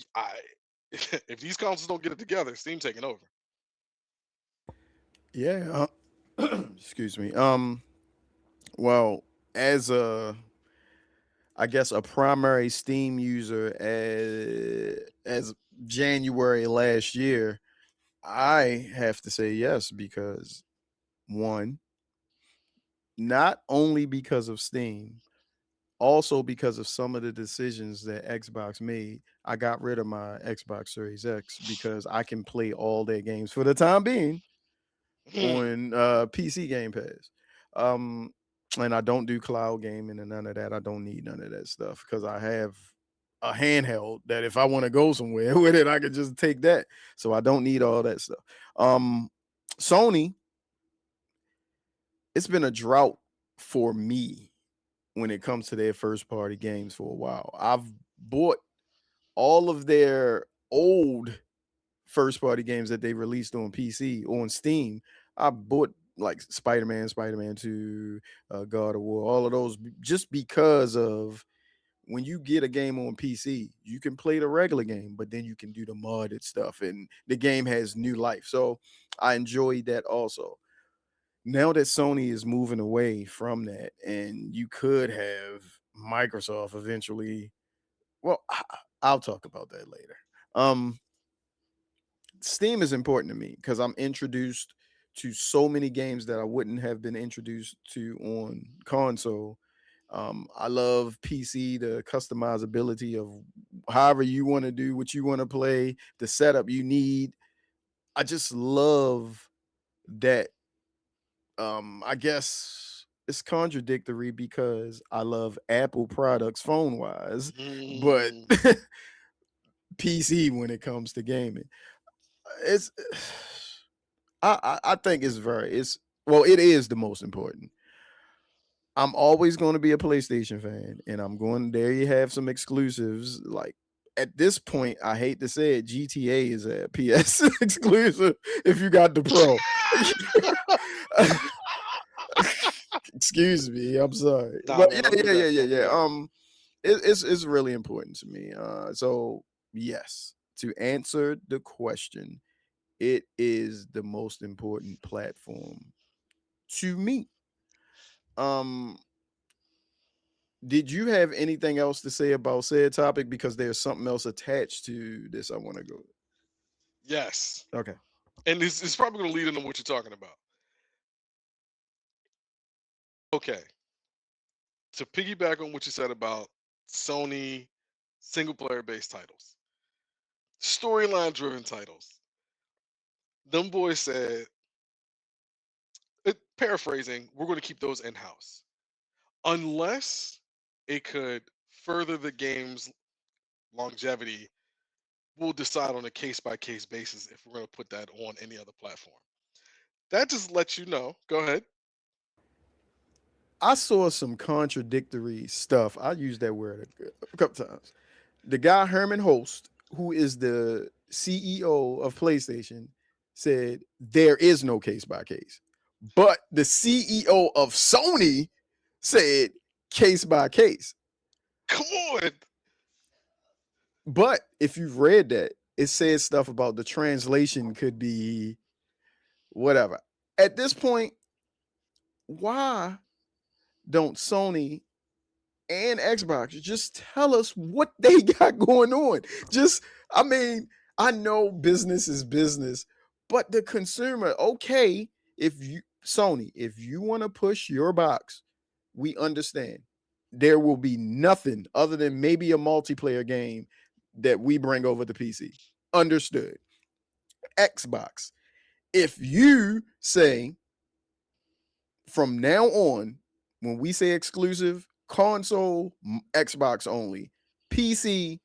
if these consoles don't get it together, Steam taking over. Yeah. Excuse me. Well, as a I guess a primary Steam user as January last year, I have to say yes because one, not only because of Steam, also because of some of the decisions that Xbox made, I got rid of my Xbox Series X because I can play all their games for the time being Hmm. on PC Game Pass. Um, and I don't do cloud gaming and none of that. I don't need none of that stuff because I have. a handheld that if I want to go somewhere with it, I could just take that. So I don't need all that stuff. Sony, it's been a drought for me when it comes to their first party games for a while. I've bought all of their old first party games that they released on PC on Steam. I bought like Spider-Man, Spider-Man 2, God of War, all of those just because of when you get a game on PC, you can play the regular game, but then you can do the modded stuff and the game has new life. So I enjoyed that also. Now that Sony is moving away from that and you could have Microsoft eventually, well, I'll talk about that later. Steam is important to me because I'm introduced to so many games that I wouldn't have been introduced to on console. I love PC, the customizability of however you want to do what you want to play, the setup you need. I just love that. I guess it's contradictory because I love Apple products phone wise, but Mm. PC when it comes to gaming. It's I think it's very it's well, it is the most important. I'm always going to be a PlayStation fan, and I'm going there. You have some exclusives. Like at this point, I hate to say it, GTA is a PS exclusive if you got the Pro. Excuse me, I'm sorry, Nah, but man, yeah, don't do yeah, yeah, that. yeah, Don't do yeah. that. It's really important to me. So yes, to answer the question, it is the most important platform to me. Um, did you have anything else to say about said topic? Because there's something else attached to this. I want to go. Yes, Okay. and this is probably going to lead into what you're talking about. Okay, to piggyback on what you said about Sony single player based titles, storyline driven titles. Them boys said, paraphrasing, we're going to keep those in house unless it could further the game's longevity. We'll decide on a case by case basis if we're going to put that on any other platform. That just lets you know. Go ahead. I saw some contradictory stuff. I used that word a couple times. The guy Herman Host, who is the CEO of PlayStation, said there is no case by case. But the CEO of Sony said case by case. Come on. But if you've read that, it says stuff about the translation could be whatever. At this point, why don't Sony and Xbox just tell us what they got going on? Just, I mean, I know business is business, but the consumer, okay, if you, Sony, if you want to push your box, we understand. There will be nothing other than maybe a multiplayer game that we bring over to PC. Understood. Xbox, if you say from now on, when we say exclusive, console, Xbox only, PC,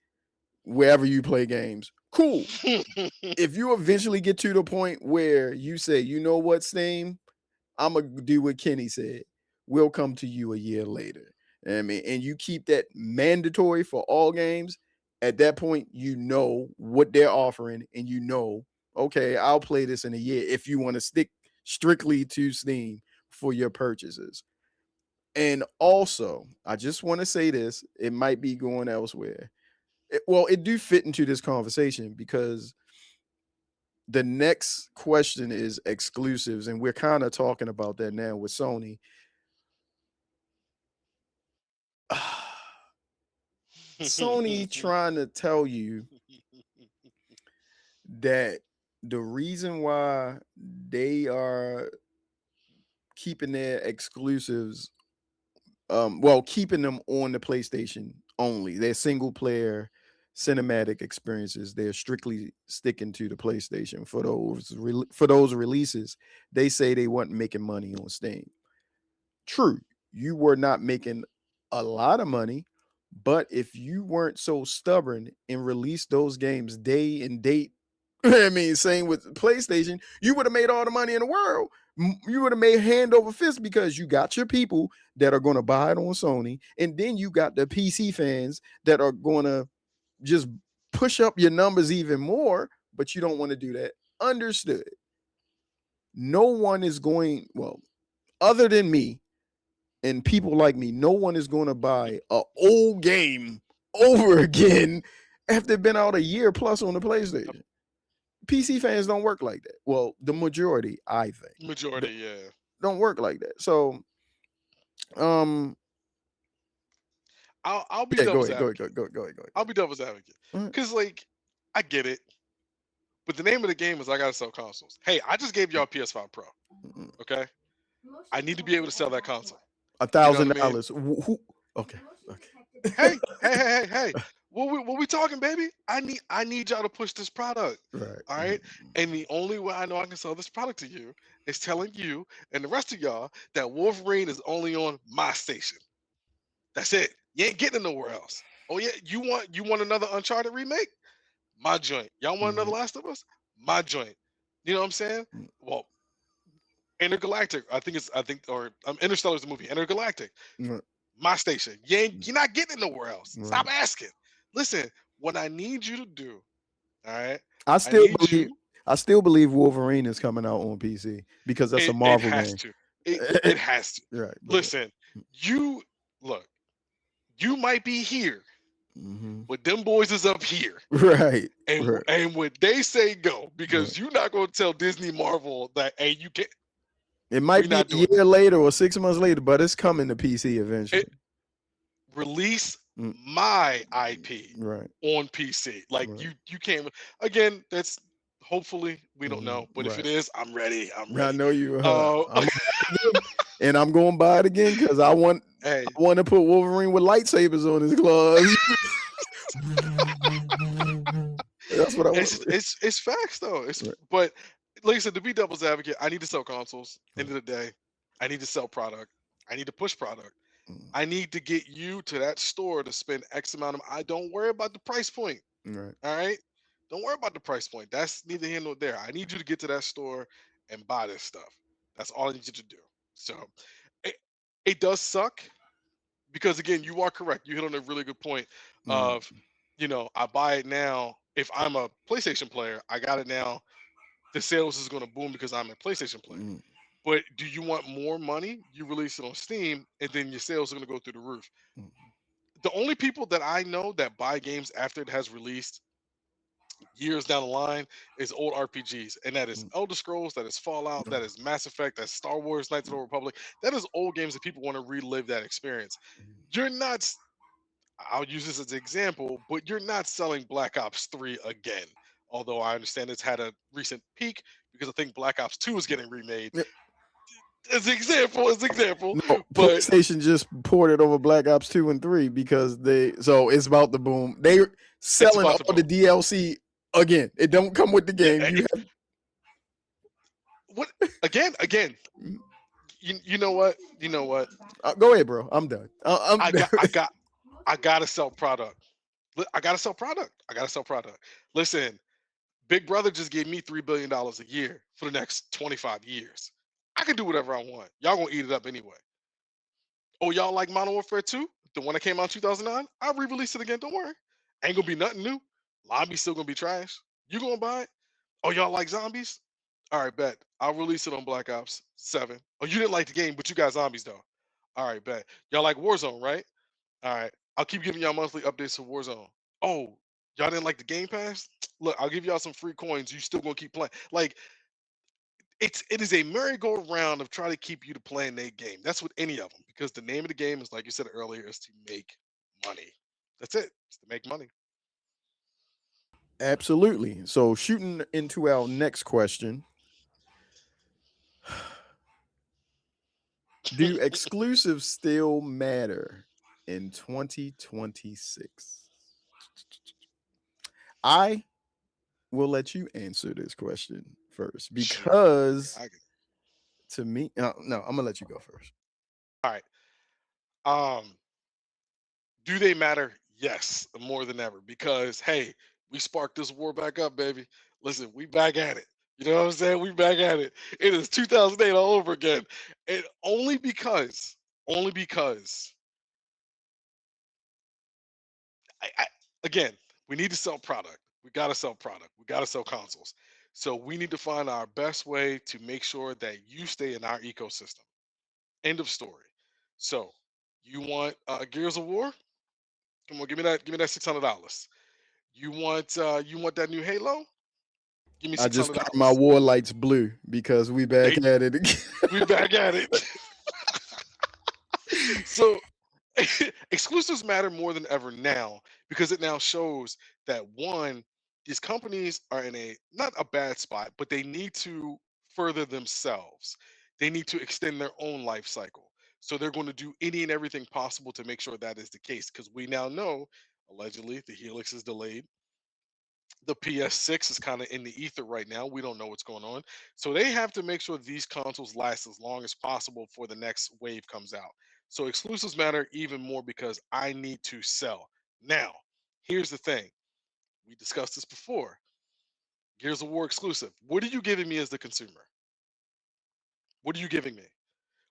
wherever you play games, cool. If you eventually get to the point where you say, you know what, Steam, I'm gonna do what Kenny said. We'll come to you a year later. I mean, and you keep that mandatory for all games. At that point, you know what they're offering, and you know, okay, I'll play this in a year if you want to stick strictly to Steam for your purchases. And also, I just want to say this: it might be going elsewhere. Well, it do fit into this conversation because the next question is exclusives, and we're kind of talking about that now with Sony. Sony trying to tell you that the reason why they are keeping their exclusives, well, keeping them on the PlayStation only, their single player cinematic experiences, they're strictly sticking to the PlayStation for those releases. They say they weren't making money on Steam. True, you were not making a lot of money, But if you weren't so stubborn and released those games day and date, I mean, same with PlayStation, you would have made all the money in the world. You would have made hand over fist because you got your people that are going to buy it on Sony, and then you got the PC fans that are going to just push up your numbers even more, but you don't want to do that. Understood. No one is going, well, other than me and people like me, no one is going to buy an old game over again after it's been out a year plus on the PlayStation. PC fans don't work like that. Well, the majority, I think. Majority, yeah. Don't work like that. So, I'll be yeah, devil's advocate. go ahead. I'll be devil's advocate. Because, like, I get it. But the name of the game is I got to sell consoles. Hey, I just gave y'all PS5 Pro. Okay? I need to be able to sell that console. $1,000. Okay. Hey. What we talking, baby? I need y'all to push this product. Right. All right. And the only way I know I can sell this product to you is telling you and the rest of y'all that Wolverine is only on my station. That's it. You ain't getting it nowhere else. Oh yeah, you want another Uncharted remake? My joint. Y'all want another Last of Us? My joint. You know what I'm saying? Well, Intergalactic. Interstellar is the movie. Intergalactic. My station. You're not getting it nowhere else. Stop asking. Listen, what I need you to do, all right? I still believe Wolverine is coming out on PC because that's a Marvel game. It has to. Right. Listen, you might be here, but them boys is up here. Right. And when they say go, because you're not going to tell Disney Marvel that, hey, you can't. It might be a year later or 6 months later, but it's coming to PC eventually. Release my IP on PC. Like you can't. Again, that's hopefully we don't know, but if it is, I'm ready. I'm ready. I know you. And I'm going to buy it again because I want to put Wolverine with lightsabers on his gloves. That's what I want. It's facts though. But like I said, to be devil's advocate, I need to sell consoles. End of the day, I need to sell product. I need to push product. I need to get you to that store to spend X amount of. I don't worry about the price point. Right. All right. Don't worry about the price point. That's neither here nor there. I need you to get to that store and buy this stuff. That's all I need you to do. So it does suck because again, you are correct. You hit on a really good point of, I buy it now. If I'm a PlayStation player, I got it now. The sales is going to boom because I'm a PlayStation player. But do you want more money? You release it on Steam, and then your sales are going to go through the roof. The only people that I know that buy games after it has released years down the line is old RPGs, and that is Elder Scrolls, that is Fallout, that is Mass Effect, that's Star Wars, Knights of the Old Republic. That is old games that people want to relive that experience. You're not. I'll use this as an example, but you're not selling Black Ops 3 again. Although I understand it's had a recent peak because I think Black Ops 2 is getting remade. As example. No, but PlayStation just ported over Black Ops 2 and 3 because it's about the boom. They're selling all the DLC again. It don't come with the game. What again? You know what? Go ahead, bro. I'm done. I gotta sell product. I gotta sell product. Listen, Big Brother just gave me $3 billion a year for the next 25 years. I can do whatever I want. Y'all gonna eat it up anyway. Oh, y'all like Modern Warfare 2? The one that came out in 2009? I'll re-release it again. Don't worry. Ain't gonna be nothing new. Lobby's still gonna be trash. You gonna buy it? Oh, y'all like zombies? All right, bet. I'll release it on Black Ops 7. Oh, you didn't like the game, but you got zombies though. All right, bet. Y'all like Warzone, right? All right. I'll keep giving y'all monthly updates for Warzone. Oh, y'all didn't like the Game Pass? Look, I'll give y'all some free coins. You still gonna keep playing. Like, it is a merry-go-round of trying to keep you to playing their game. That's with any of them, because the name of the game is, like you said earlier, is to make money. That's it. It's to make money. Absolutely. So shooting into our next question. Do exclusives still matter in 2026? I will let you answer this question first because to me, no, I'm gonna let you go first. All right. Do they matter? Yes, more than ever. Because hey, we sparked this war back up, baby. Listen, we back at it. You know what I'm saying? We back at it. It is 2008 all over again, and only because I again, we need to sell product. We got to sell product. We got to sell consoles. So we need to find our best way to make sure that you stay in our ecosystem. End of story. So you want Gears of War? Come on, give me that $600. You want that new Halo? Give me I six just hundred turned my dollars. war lights blue because we back They at it again. we back at it. So exclusives matter more than ever now because it now shows that one, these companies are in a not a bad spot, but they need to further themselves. They need to extend their own life cycle. So they're going to do any and everything possible to make sure that is the case because we now know allegedly the Helix is delayed. The PS6 is kind of in the ether right now. We don't know what's going on. So they have to make sure these consoles last as long as possible before the next wave comes out. So exclusives matter even more because I need to sell. Now, here's the thing. We discussed this before. Gears of War exclusive. What are you giving me as the consumer? What are you giving me?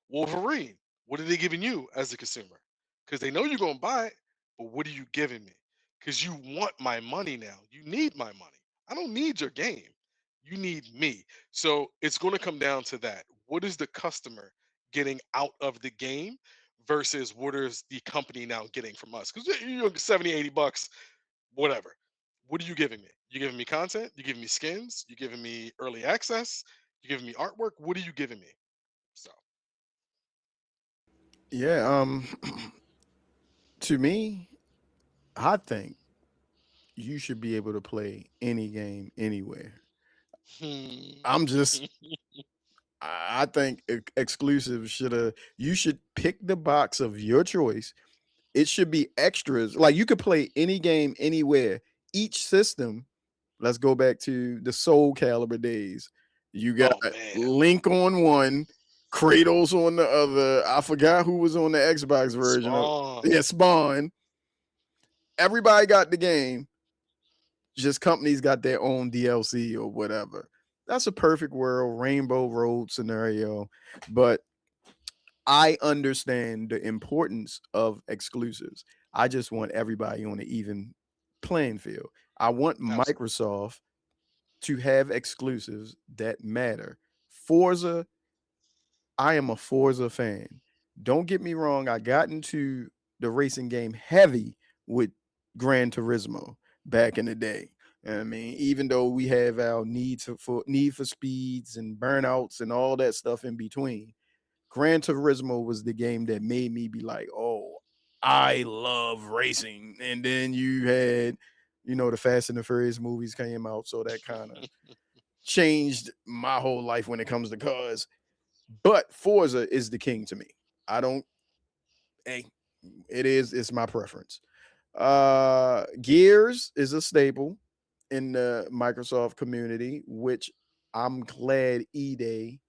Wolverine, what are they giving you as a consumer? Because they know you're going to buy it, but what are you giving me? Because you want my money now. You need my money. I don't need your game. You need me. So it's going to come down to that. What is the customer getting out of the game versus what is the company now getting from us? Because you're 70, 80 bucks, whatever. What are you giving me? You giving me content? You giving me skins? You giving me early access? You giving me artwork? What are you giving me? So Yeah, to me, I think you should be able to play any game anywhere. I'm just I think exclusive should have you should pick the box of your choice. It should be extras. Like you could play any game anywhere. Each system, let's go back to the Soul Calibur days. You got oh man. Link on one, Kratos on the other. I forgot who was on the Xbox version of Spawn. yeah, Spawn. Everybody got the game, just companies got their own DLC or whatever. That's a perfect world, rainbow road scenario. But I understand the importance of exclusives. I just want everybody on an even playing field. I want Absolutely. Microsoft to have exclusives that matter. Forza, I am a Forza fan. Don't get me wrong, I got into the racing game heavy with Gran Turismo back in the day. I mean, even though we have our need for speeds and burnouts and all that stuff in between, Gran Turismo was the game that made me be like, "Oh, I love racing." And then you had, the Fast and the Furious movies came out, so that kind of changed my whole life when it comes to cars. But Forza is the king to me. I don't hey, it's my preference. Gears is a staple in the Microsoft community, which I'm glad E-Day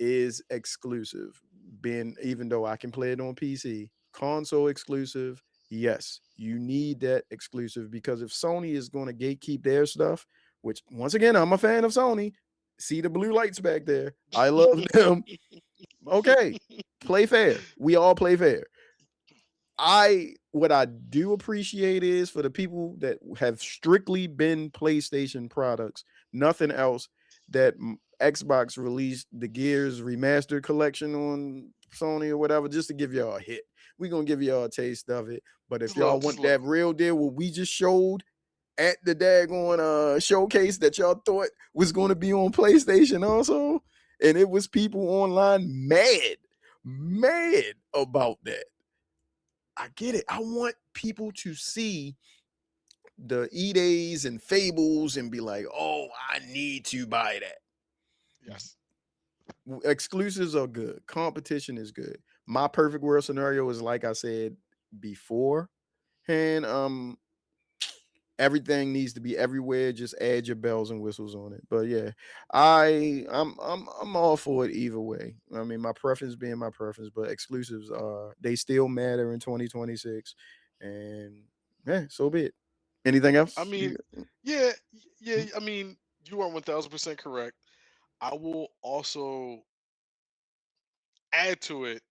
is exclusive. Being even though I can play it on PC, console exclusive, yes, you need that exclusive because if Sony is going to gatekeep their stuff, which once again, I'm a fan of Sony. See the blue lights back there. I love them. Okay, play fair. We all play fair. What I do appreciate is for the people that have strictly been PlayStation products, nothing else, that Xbox released the Gears remastered collection on Sony or whatever, just to give y'all a hit. We're gonna give y'all a taste of it. But if y'all Just want a that little. real deal, what we just showed at the daggone showcase that y'all thought was gonna be on PlayStation also, and it was people online mad about that. I get it. I want people to see the E-Days and Fables and be like, oh, I need to buy that. Yes. Exclusives are good. Competition is good. My perfect world scenario is like I said before. And everything needs to be everywhere. Just add your bells and whistles on it. But yeah, I'm all for it either way. I mean, my preference being my preference, but exclusives are they still matter in 2026. And yeah, so be it. Anything else? I mean, yeah, I mean, you are 1000% correct. I will also add to it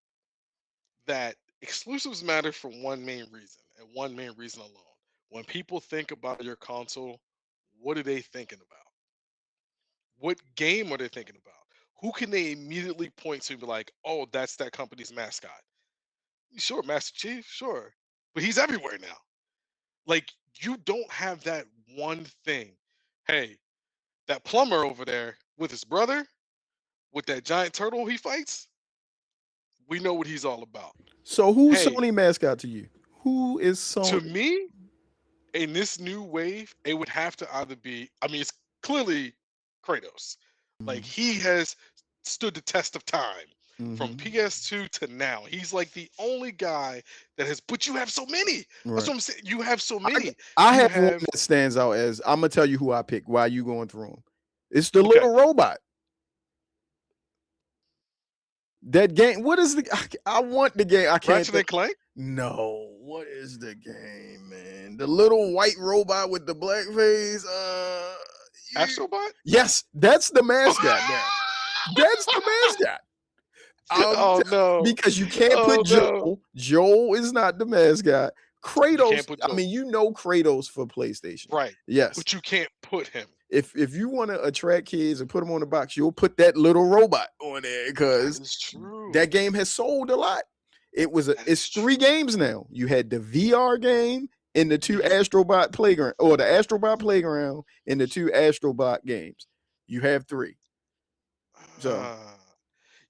that exclusives matter for one main reason and one main reason alone. When people think about your console, what are they thinking about? What game are they thinking about? Who can they immediately point to and be like, oh, that's that company's mascot? Sure, Master Chief, sure. But he's everywhere now. Like, you don't have that one thing. Hey, that plumber over there with his brother, with that giant turtle he fights, we know what he's all about. So who's Hey, Sony mascot to you? Who is to Sony? me, in this new wave, it would have to either be, I mean, it's clearly Kratos. Like, he has stood the test of time from Mm-hmm. PS2 to now. He's like the only guy that has, but you have so many. That's Right. what I'm saying. You have so many. I You have one have, that stands out as I'm gonna tell you who I picked while you going through them. It's the okay, little robot. That game. What is the? I want the game. I can't Ratchet think. and Clank, No. What is the game, man? The little white robot with the black face. Astrobot. Yes, that's the mascot now. That's the mascot. Oh no. Because you can't Oh put no. Joel. Joel is not the mascot. You can't Kratos. put I Joe. mean, you know Kratos for PlayStation. Right. Yes. But you can't put him. If you want to attract kids and put them on the box, you'll put that little robot on there That because is true. that game has sold a lot. It's 3 games now. You had the VR game and the 2 Astrobot Playground, or the Astrobot Playground and the 2 Astrobot games. You have 3. So,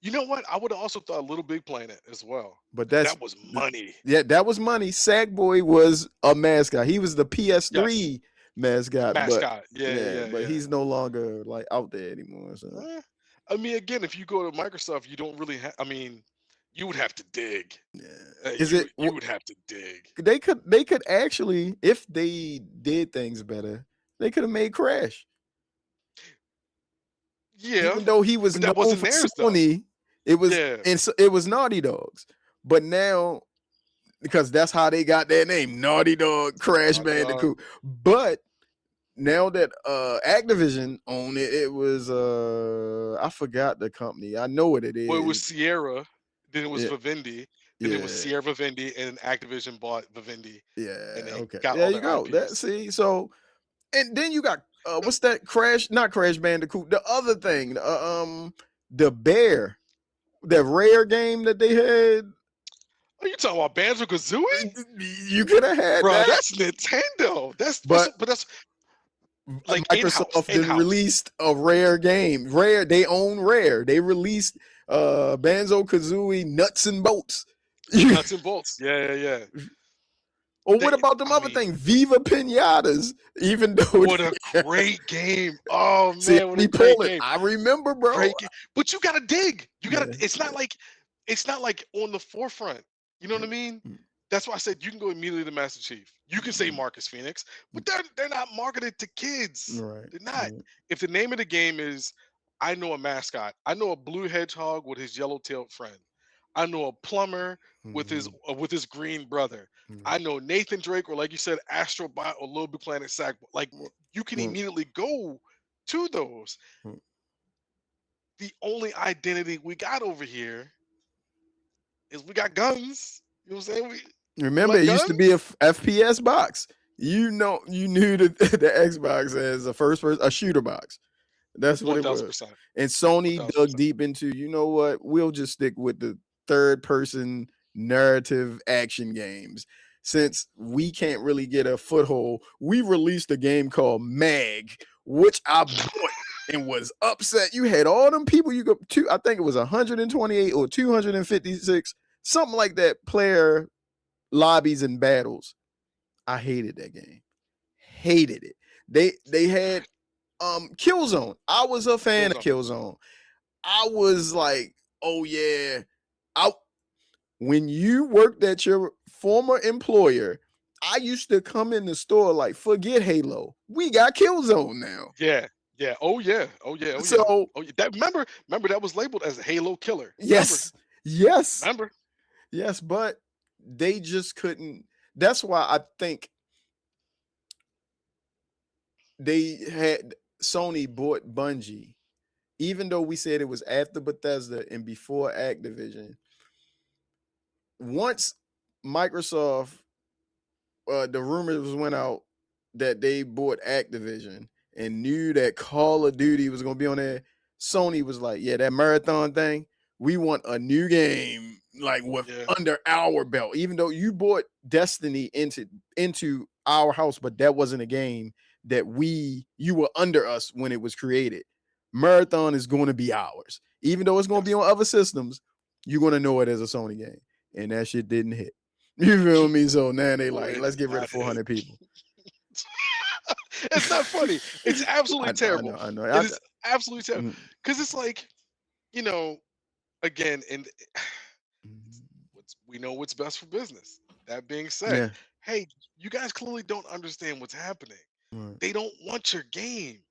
you know what? I would have also thought Little Big Planet as well. but That was money. Yeah, that was money. Sackboy was a mascot. He was the PS3 Yes. mascot, Mascot. Yeah. but he's no longer like out there anymore. So. I mean, again, if you go to Microsoft, you don't really have. I mean, you would have to dig. Yeah. You would have to dig. They could actually, if they did things better, they could have made Crash. Yeah. Even though he was but known that wasn't for theirs, Sony, it was it was Naughty Dogs. But now, because that's how they got their name, Naughty Dog, Crash Bandicoot. But now that Activision owned it, it was I forgot the company. I know what it is. Well, it was Sierra, then it was Vivendi, then it was Sierra Vivendi, and Activision bought Vivendi. Yeah. And they Okay. got There all you their go. IPs. So, and then you got what's that? Not Crash Bandicoot. The other thing, the Bear, that Rare game that they had. Are you talking about Banjo-Kazooie? You could have had that. That's Nintendo. That's like Microsoft then in-house. released a Rare game. Rare, they own Rare. They released Banjo-Kazooie Nuts and Bolts. Nuts and Bolts. Yeah. Or what about them other things? Viva Pinatas. Even though what a great game. Oh man, what a great game. I remember, bro. Great game. But you gotta dig. You gotta it's not like on the forefront. You know what I mean? That's why I said you can go immediately to Master Chief. You can say Marcus Phoenix, but they're not marketed to kids. Right. They're not. If the name of the game is I know a mascot, I know a blue hedgehog with his yellow-tailed friend. I know a plumber with his green brother. I know Nathan Drake, or like you said, Astrobot or Little Big Planet Sack. Like you can immediately go to those. The only identity we got over here is we got guns. You know what I'm saying? Remember, it used to be a FPS box. You knew the Xbox as a shooter box. That's what 1000%. it was. And Sony 1000%. dug deep into, you know what? We'll just stick with the third person narrative action games. Since we can't really get a foothold, we released a game called Mag, which I bought and was upset. You had all them people I think it was 128 or 256, something like that, player lobbies and battles. I hated that game. Hated it. They had Killzone. I was a fan of Killzone. I was like, oh yeah. When you worked at your former employer, I used to come in the store like, forget Halo. We got Killzone now. Yeah. Oh yeah. So that remember that was labeled as a Halo killer. Yes. Remember? Yes, but they just couldn't. that's why I think they had Sony bought Bungie, even though we said it was after Bethesda and before Activision. Once Microsoft, the rumors went out that they bought Activision and knew that Call of Duty was going to be on there, Sony was like, yeah, that marathon thing, we want a new game like with Yeah. under our belt. Even though you bought Destiny into our house, but that wasn't a game that you were under us when it was created. Marathon is going to be ours. Even though it's going to be Yes. on other systems, you're going to know it as a Sony game. And that shit didn't hit. You feel me? So now they No, like, it let's did get rid of not hit. 400 people. It's not funny. It's absolutely terrible. I know. It is absolutely terrible. Mhm. Because it's like, you know, again, and we know what's best for business. That being said, Yeah. hey, you guys clearly don't understand what's happening. Right. They don't want your game.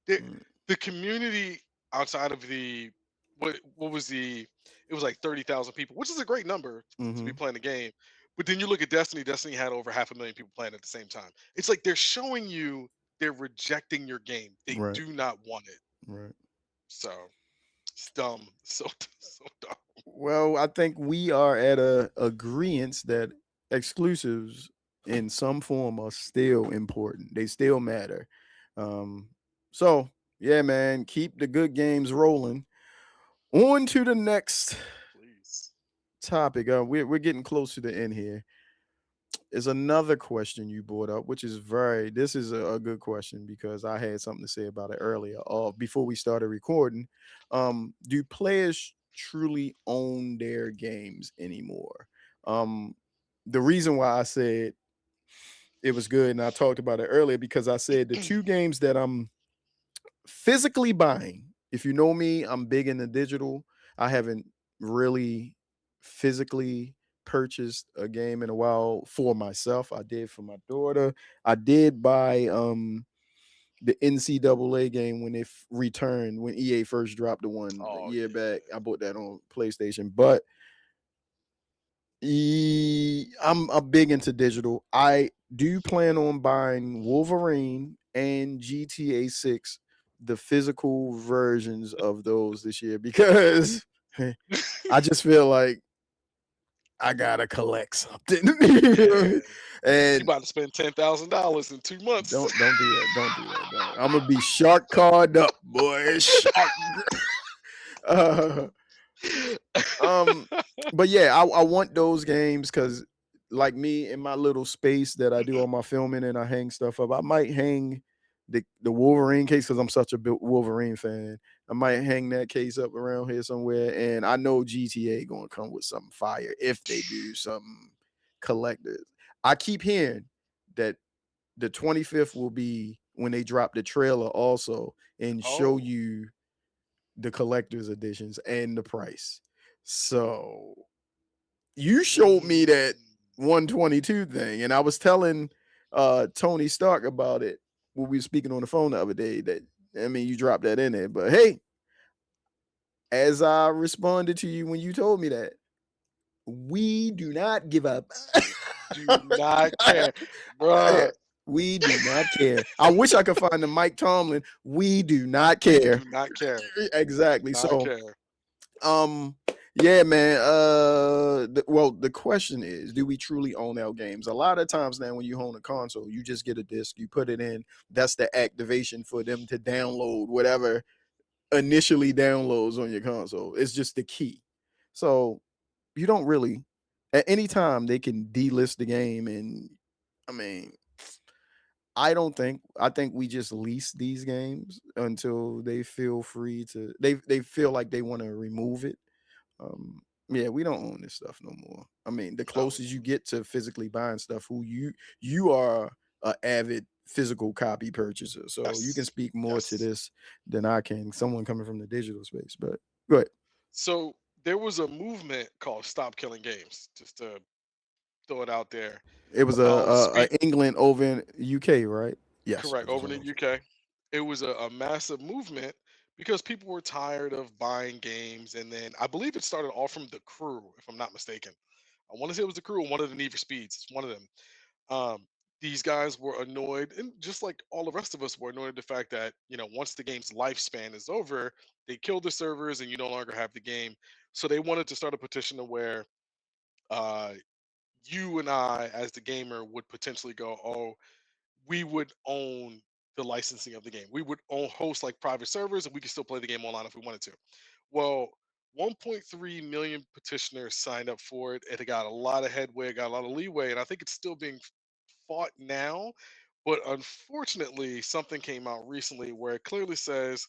The Right. the community outside of the what was the it was like 30,000 people, which is a great number to be Mhm. playing the game. But then you look at Destiny, Destiny had over 500,000 people playing at the same time. It's like they're showing you they're rejecting your game. They Right. do not want it. Right. So it's dumb. So so dumb. Well, I think we are at a agreement that exclusives in some form are still important. They still matter. Um, so yeah, man, keep the good games rolling. On to the next Please. topic. We're getting close to the end here. Is another question you brought up, which is this is a good question because I had something to say about it earlier. Before we started recording, do players truly own their games anymore? Um, the reason why I said it was good, and I talked about it earlier, because I said the two games that I'm physically buying. If you know me, I'm big into digital. I haven't really physically purchased a game in a while for myself. I did for my daughter. I did buy the NCAA game when it returned, when EA first dropped the one a Oh year back. yeah. I bought that on PlayStation, but I'm big into digital. I do plan on buying Wolverine and GTA 6, the physical versions of those this year, because I just feel like I gotta collect something. You know what I Yeah. mean? You And about to spend $10,000 in 2 months. don't do that. Don't do that. Don't. I'm gonna be shark card up, boy. Shark. uh, um, but yeah, I want those games because, like me in my little space that I do all my filming and I hang stuff up, I might hang the Wolverine case because I'm such a big Wolverine fan. I might hang that case up around here somewhere, and I know GTA gonna come with something fire if they do something collectors. I keep hearing that the 25th will be when they drop the trailer also and show Oh. you the collector's editions and the price. So you showed me that Mm. 122 thing, and I was telling Tony Stark about it when we were speaking on the phone the other day. That, I mean, you dropped that in there, but hey, as I responded to you when you told me that, we do not give up. Do not care, bruh. We do not care. I wish I could find the Mike Tomlin. We do not care. Do not care. Do Exactly. not So care. Um, yeah, man. The question is, do we truly own our games? A lot of times now, when you own a console, you just get a disc, you put it in. That's the activation for them to download whatever initially downloads on your console. It's just the key. So you don't really, at any time, they can delist the game, and I mean, I think we just lease these games until they feel free to. They feel like they want to remove it. Yeah, we don't own this stuff no more. I mean, the No, we closest you don't. get to physically buying stuff, who you are a avid physical copy purchaser, so you can Yes. speak more to Yes. this than I can. Someone coming from the digital space, but go ahead. So there was a movement called Stop Killing Games, just to throw it out there. It was Speak a England over in UK, right? Yes, correct it was over one in of the those. UK. It was a massive movement because people were tired of buying games, and then I believe it started all from the crew, if I'm not mistaken. I want to say it was the crew on one of the Need for Speeds. It's one of them. Um, these guys were annoyed, and just like all the rest of us were annoyed at the fact that once the game's lifespan is over, they kill the servers and you no longer have the game. So they wanted to start a petition to where uh, you and I, as the gamer, would potentially go, oh, we would own the licensing of the game. We would own host like private servers, and we could still play the game online if we wanted to. Well, 1.3 million petitioners signed up for it. It got a lot of headway, got a lot of leeway, and I think it's still being fought now. But unfortunately, something came out recently where it clearly says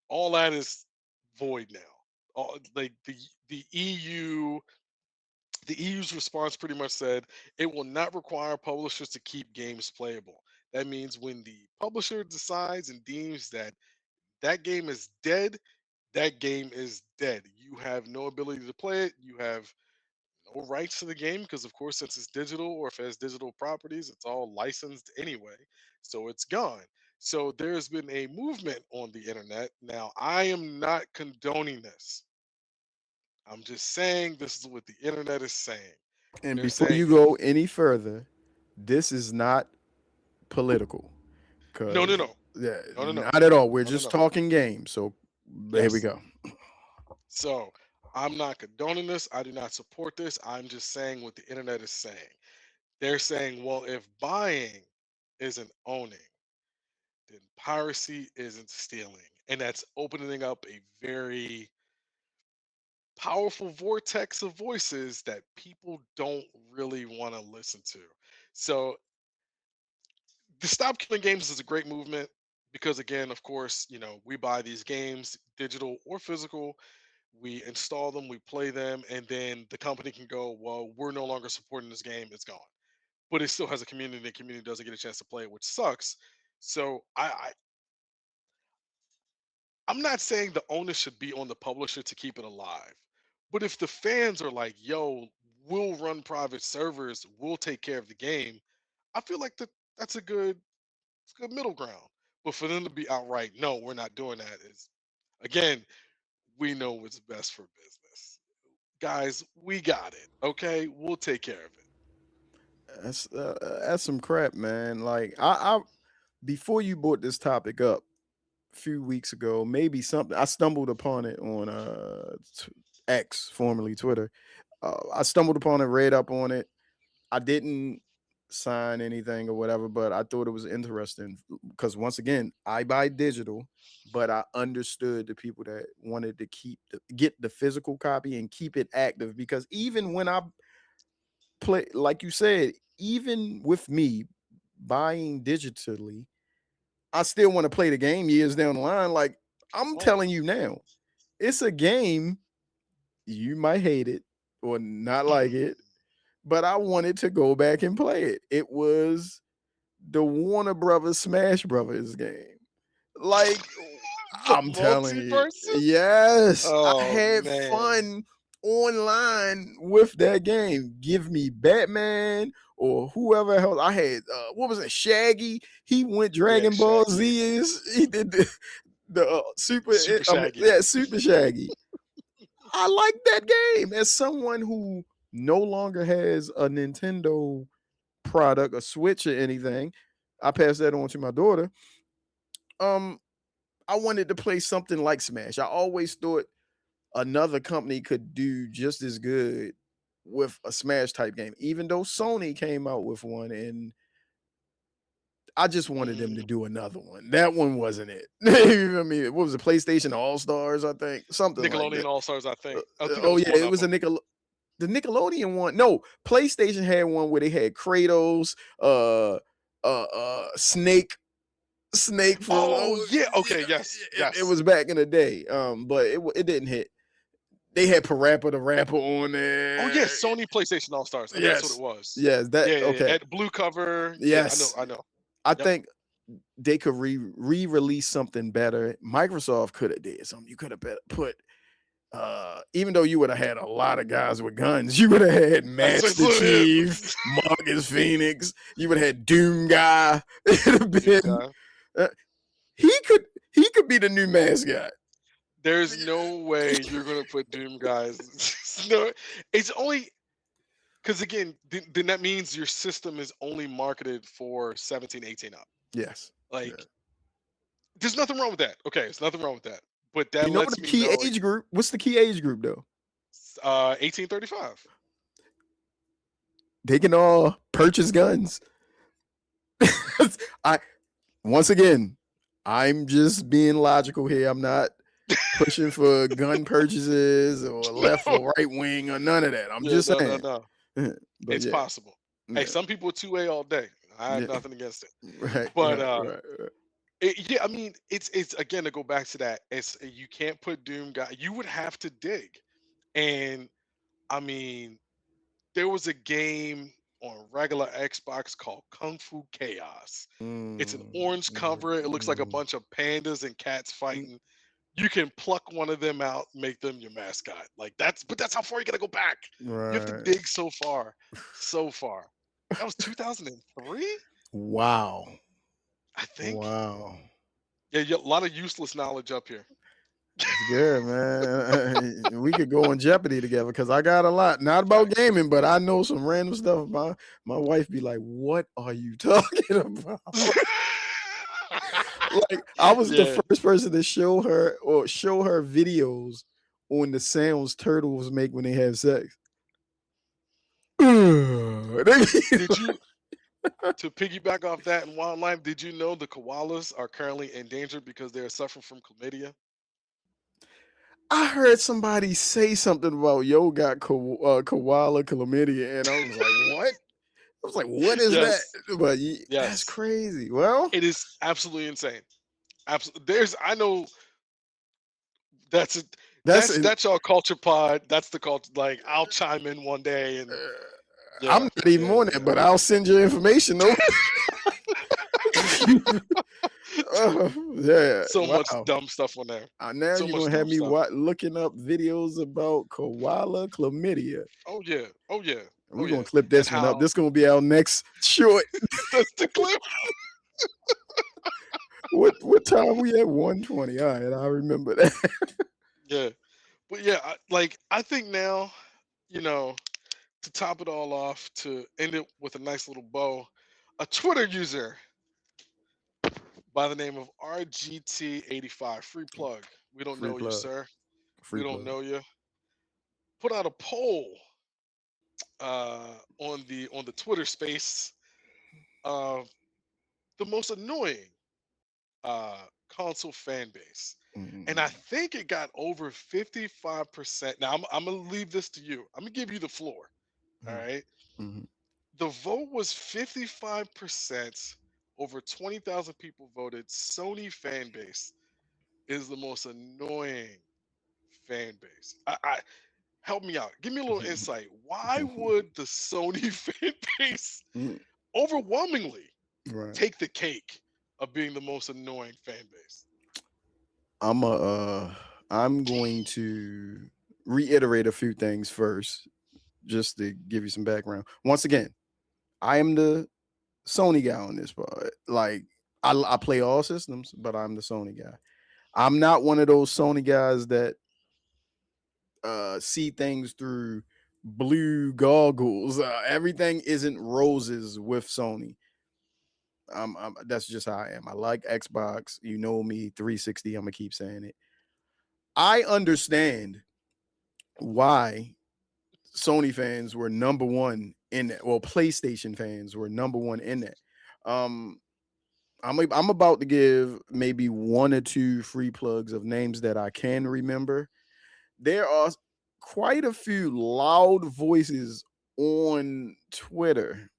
all that is void now. All, like the EU, the EU's response pretty much said it will not require publishers to keep games playable. That means when the publisher decides and deems that that game is dead, that game is dead. You have no ability to play it. You have no rights to the game because, of course, since it's digital or if it has digital properties, it's all licensed anyway. So it's gone. So there's been a movement on the internet. Now, I am not condoning this. I'm just saying this is what the internet is saying. And They're before saying you go any further, this is not political. no, no, Cause no, yeah, no, no, no, not at all. We're no, no, just no. talking games. So here we Yes. go. So I'm not condoning this. I do not support this. I'm just saying what the internet is saying. They're saying, well, if buying isn't owning, then piracy isn't stealing. And that's opening up a very powerful vortex of voices that people don't really want to listen to. So the Stop Killing Games is a great movement because, again, of course, we buy these games, digital or physical, we install them, we play them, and then the company can go, well, we're no longer supporting this game, it's gone. But it still has a community, and the community doesn't get a chance to play it, which sucks. So I'm not saying the onus should be on the publisher to keep it alive. But if the fans are like, yo, we'll run private servers, we'll take care of the game, I feel like that's it's a good middle ground. But for them to be outright, no, we're not doing that is again, we know what's best for business. Guys, we got it. Okay, we'll take care of it. That's some crap, man. Like I before you brought this topic up a few weeks ago, maybe something I stumbled upon it on X, formerly Twitter. I stumbled upon it, read up on it. I didn't sign anything or whatever, but I thought it was interesting because once again, I buy digital, but I understood the people that wanted to get the physical copy and keep it active because even when I play, like you said, even with me buying digitally, I still want to play the game years down the line. Like I'm Well, telling you now, it's a game you might hate it or not like it, but I wanted to go back and play it. It was the Warner Brothers Smash Brothers game. Like the I'm telling you, multiverses? yes, I Oh had man. fun online with that game. Give me Batman or whoever else. I had what was it, Shaggy? He went Yeah, Dragon Ball Shaggy. Z is he did the super Super Shaggy. yeah, Super Shaggy. I like that game. As someone who no longer has a Nintendo product, a Switch or anything, I passed that on to my daughter. Um, I wanted to play something like Smash. I always thought another company could do just as good with a Smash type game, even though Sony came out with one, and I just wanted them to Mm, do another one. That one wasn't it. You know what I mean? What was it? PlayStation All Stars, I think, something like Nickelodeon that. All Stars, I think. I think that Oh was yeah, one it of was them. the Nickelodeon one. No, PlayStation had one where they had Kratos, Snake, for Oh yeah. yeah, Okay. Yes. it Yes. was back in the day. But it didn't hit. They had Parappa the Rapper on Oh yeah. there. Sony PlayStation All Stars. I think that's what it Yes, was. yes, that Yeah. Yeah. Yeah. okay. Had the blue cover. Yeah. I know. Yes, I know. I Yep. think they could re-release something better. Microsoft could have did something. You could have put even though you would have had a lot of guys with guns, you would have had That's Master included. Chief, Marcus Phoenix, you would have had Doom Guy. It'd have Doom been guy. uh, he could he could be the new mascot. There's no way you're gonna put Doom guys. No, it's only Because again, then that means your system is only marketed for 17, 18 up. Yes. Like, Yeah. there's nothing wrong with that. Okay, there's nothing wrong with that. But that You know lets the me key know age group? What's the key age group though? 1835. They can all purchase guns. I once again, I'm just being logical here. I'm not pushing for gun purchases or left No, or right wing or none of that. I'm yeah, just no, no, saying. no. But It's yeah, possible. Hey, yeah, some people are 2A all day. I have yeah. nothing against it. Right, But right, right, right. yeah, I mean, it's again to go back to that. It's you can't put Doom guy. You would have to dig, and I mean, there was a game on regular Xbox called Kung Fu Chaos. It's an orange cover. It looks like a bunch of pandas and cats fighting. You can pluck one of them out, make them your mascot. Like but that's how far you gotta go back. You have to Right. dig so far, so far. That was 2003, Wow. I think. Wow. Yeah, a lot of useless knowledge up here. That's good, man. We could go on Jeopardy together because I got a lot. Not about Facts. gaming, but I know some random stuff. My wife be like, "What are you talking about?" Like I was the Yeah. first person to show her videos on the sounds turtles make when they have sex. Did you to piggyback off that in wildlife? Did you know the koalas are currently endangered because they are suffering from chlamydia? I heard somebody say something about yo got koala chlamydia, and I was like, "What?" I was like, "What is that?" Yes. But that's Yes. crazy. Well, It is absolutely insane. Absolutely. I know that's it. that's it. That's y'all culture pod. That's the culture. Like, I'll chime in one day and I'm yeah, not even yeah, on that, yeah. but I'll send your information over. Yeah. So much Wow. dumb stuff on there. Now So you're much gonna have dumb me stuff. looking up videos about koala chlamydia. Oh yeah. Oh yeah. Oh We're gonna yeah. clip And this one up. how This gonna be our next short. that's the clip. What time we at? 1:20. All right, I remember that. Yeah. But yeah, I think now, you know, to top it all off, to end it with a nice little bow, a Twitter user by the name of RGT85, free plug. We don't Free know you, plug. sir. We Free don't plug. know you. Put out a poll on the Twitter space of the most annoying console fan base. And I think it got over 55%. Now I'm gonna leave this to you. I'm gonna give you the floor. All right. Mm-hmm. The vote was 55%. Over 20,000 people voted. Sony fan base is the most annoying fan base. I help me out. Give me a little insight. Why would the Sony fan base overwhelmingly Right. take the cake of being the most annoying fan base? I'm going to reiterate a few things first, just to give you some background. Once again, I am the Sony guy on this part. Like I play all systems, but I'm the Sony guy. I'm not one of those Sony guys that see things through blue goggles. Everything isn't roses with Sony. That's just how I am. I like Xbox. You know me, 360. I'm gonna keep saying it. I understand why Sony fans were number one in that. Well, PlayStation fans were number one in that. Um, I'm about to give maybe one or two free plugs of names that I can remember. There are quite a few loud voices on Twitter,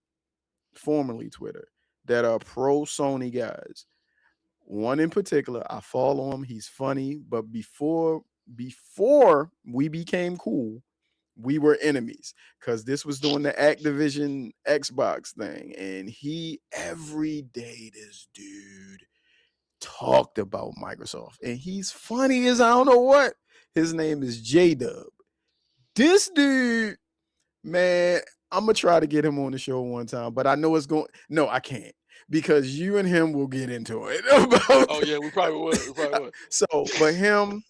formerly Twitter, that are pro Sony guys. One in particular, I follow him. He's funny, but before we became cool, we were enemies because this was doing the Activision Xbox thing, and he every day this dude talked about Microsoft, and he's funny as I don't know what. His name is J Dub. This dude, man, I'm gonna try to get him on the show one time, but I know it's going. No, I can't because you and him will get into it. Oh yeah, we probably would. We probably would. So, but him,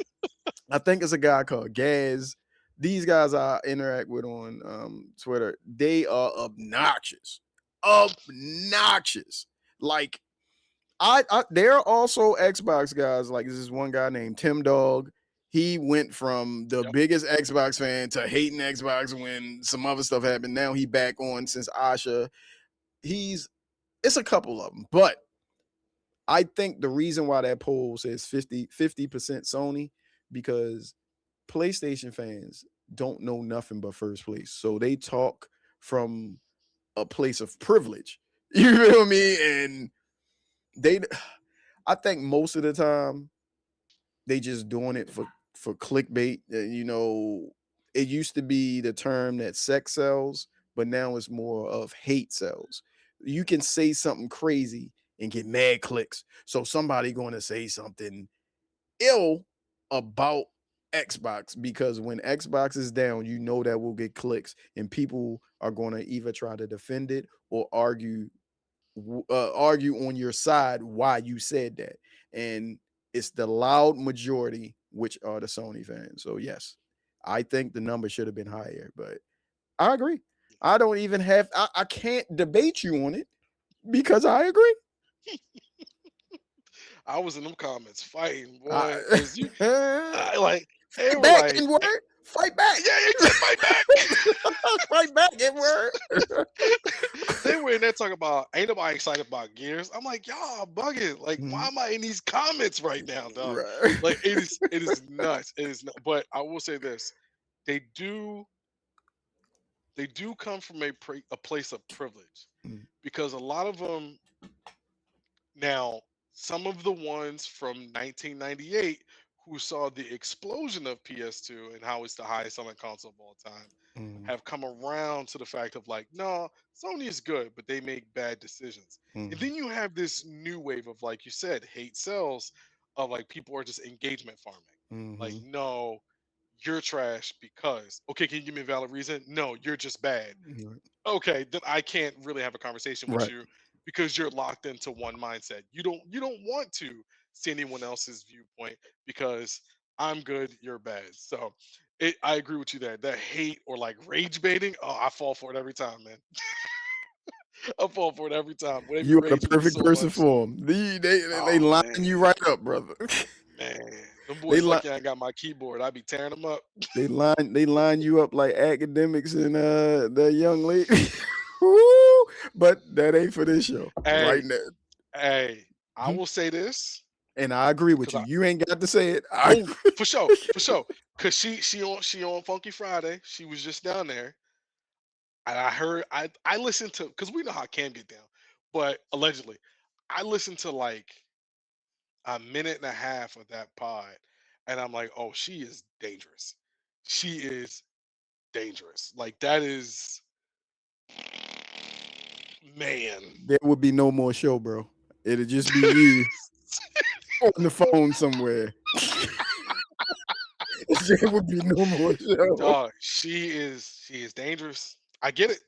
I think it's a guy called Gaz. these guys I interact with on Twitter, they are obnoxious. Like there are also Xbox guys. Like this is one guy named Tim Dog. He went from the Yep. biggest Xbox fan to hating Xbox when some other stuff happened. Now he back on since Asha. It's a couple of them, but I think the reason why that poll says 50% Sony because PlayStation fans don't know nothing but first place. So they talk from a place of privilege. You feel me? And they I think most of the time they just doing it for clickbait. It used to be the term that sex sells, but now it's more of hate sells. You can say something crazy and get mad clicks. So somebody going to say something ill about Xbox because when Xbox is down, you know that will get clicks and people are going to either try to defend it or argue on your side why you said that. And it's the loud majority, which are the Sony fans. So yes, I think the number should have been higher, but I agree. I don't even have I can't debate you on it because I agree. I was in them comments fighting, boy, because you I, like they fight were back, like, N word. Fight back. yeah, you said fight back. Fight back, N word. They were in there talking about ain't nobody excited about Gears. I'm like, y'all bugging. Like, why am I in these comments right now, dog? Right. Like, it is nuts. It is. But I will say this: they do come from a place of privilege Mm, because a lot of them now, some of the ones from 1998 who saw the explosion of PS2 and how it's the highest selling console of all time mm, have come around to the fact of like, no, Sony is good, but they make bad decisions. And mm, then you have this new wave of, like you said, hate sells of like people are just engagement farming. Like, mhm, no, you're trash because, okay, can you give me a valid reason? No, you're just bad. Okay, then I can't really have a conversation with right. you because you're locked into one mindset. You don't want to see anyone else's viewpoint because I'm good, you're bad. So I agree with you there. That hate or like rage baiting, oh, I fall for it every time, man. I fall for it every time. Whenever you You are the rage with me perfect so person much, for them. They oh line man, you right up, brother. man, them they boys line lucky I ain't got my keyboard. I be tearing them up. they line you up like academics and the young lady. Woo! But that ain't for this show right Hey, now. hey, I Mhm. will say this And I agree with because you. I You ain't got to say it. oh for sure, for sure. Cause she on Funky Friday. She was just down there, and I heard I listened to because we know how Cam get down, but allegedly, I listened to like a minute and a half of that pod, and I'm like, oh, she is dangerous. She is dangerous. Like that is man. There would be no more show, bro. It'll just be you on the phone somewhere. There would be no more show. Dog, she is dangerous. I get it.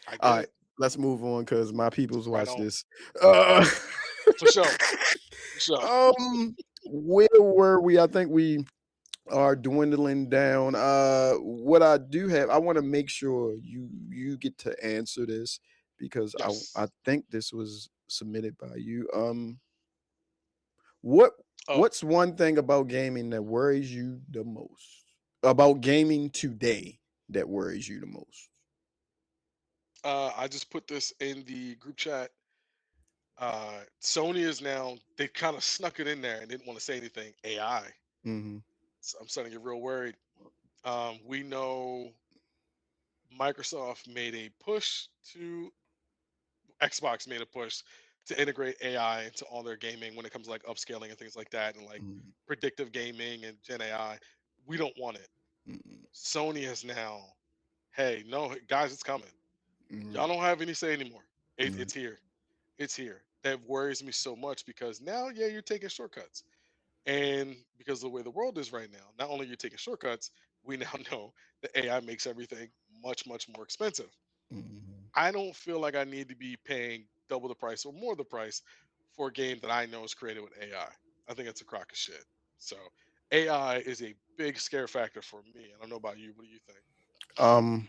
I All get right, it. let's move on because my peoples Right watch on. this. Uh, For sure. For sure. where were we? I think we are dwindling down. What I do have, I want to make sure you get to answer this because I Yes. think this was submitted by you. What Oh, what's one thing about gaming that worries you the most? About gaming today that worries you the most? I just put this in the group chat. Sony is now they kind of snuck it in there and didn't want to say anything. AI. Mm-hmm. So I'm starting to get real worried. We know Microsoft made a push to Xbox made a push to integrate AI into all their gaming when it comes to like upscaling and things like that and like Mm-hmm. predictive gaming and Gen AI. We don't want it. Sony has now, hey, no, guys, it's coming. Mm-hmm. Y'all don't have any say anymore. Right. It's here. It's here. That worries me so much because now, yeah, you're taking shortcuts. And because of the way the world is right now, not only are you taking shortcuts, we now know that AI makes everything much, much more expensive. Mm-hmm. I don't feel like I need to be paying double the price or more the price for a game that I know is created with AI. I think it's a crock of shit. So AI is a big scare factor for me. I don't know about you. What do you think? Um,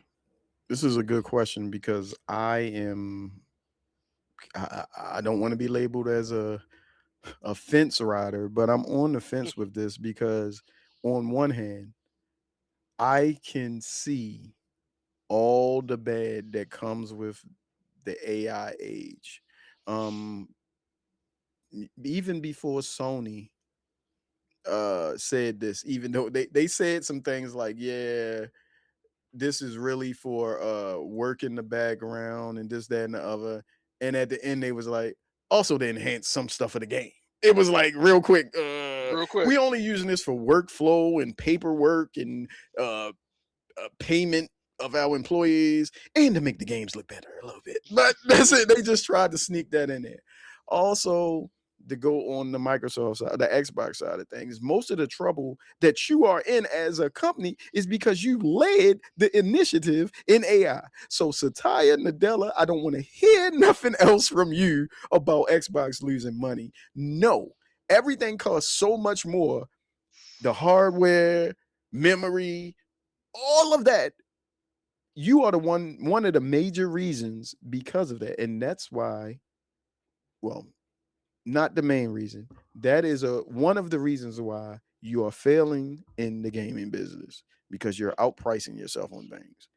this is a good question because I don't want to be labeled as a fence rider, but I'm on the fence with this because on one hand, I can see all the bad that comes with the AI age. Um, even before Sony said this, even though they said some things like, yeah, this is really for work in the background and this, that, and the other. And at the end, they was like, also to enhance some stuff of the game. It was like real quick. Real quick. We only using this for workflow and paperwork and uh, payment of our employees and to make the games look better a little bit. But that's it. They just tried to sneak that in there. Also, to go on the Microsoft side, the Xbox side of things, most of the trouble that you are in as a company is because you led the initiative in AI. So Satya Nadella, I don't want to hear nothing else from you about Xbox losing money. No, everything costs so much more. The hardware, memory, all of that, you are the one of the major reasons because of that. And that's why, well, not the main reason, that is a one of the reasons why you are failing in the gaming business, because you're outpricing yourself on things.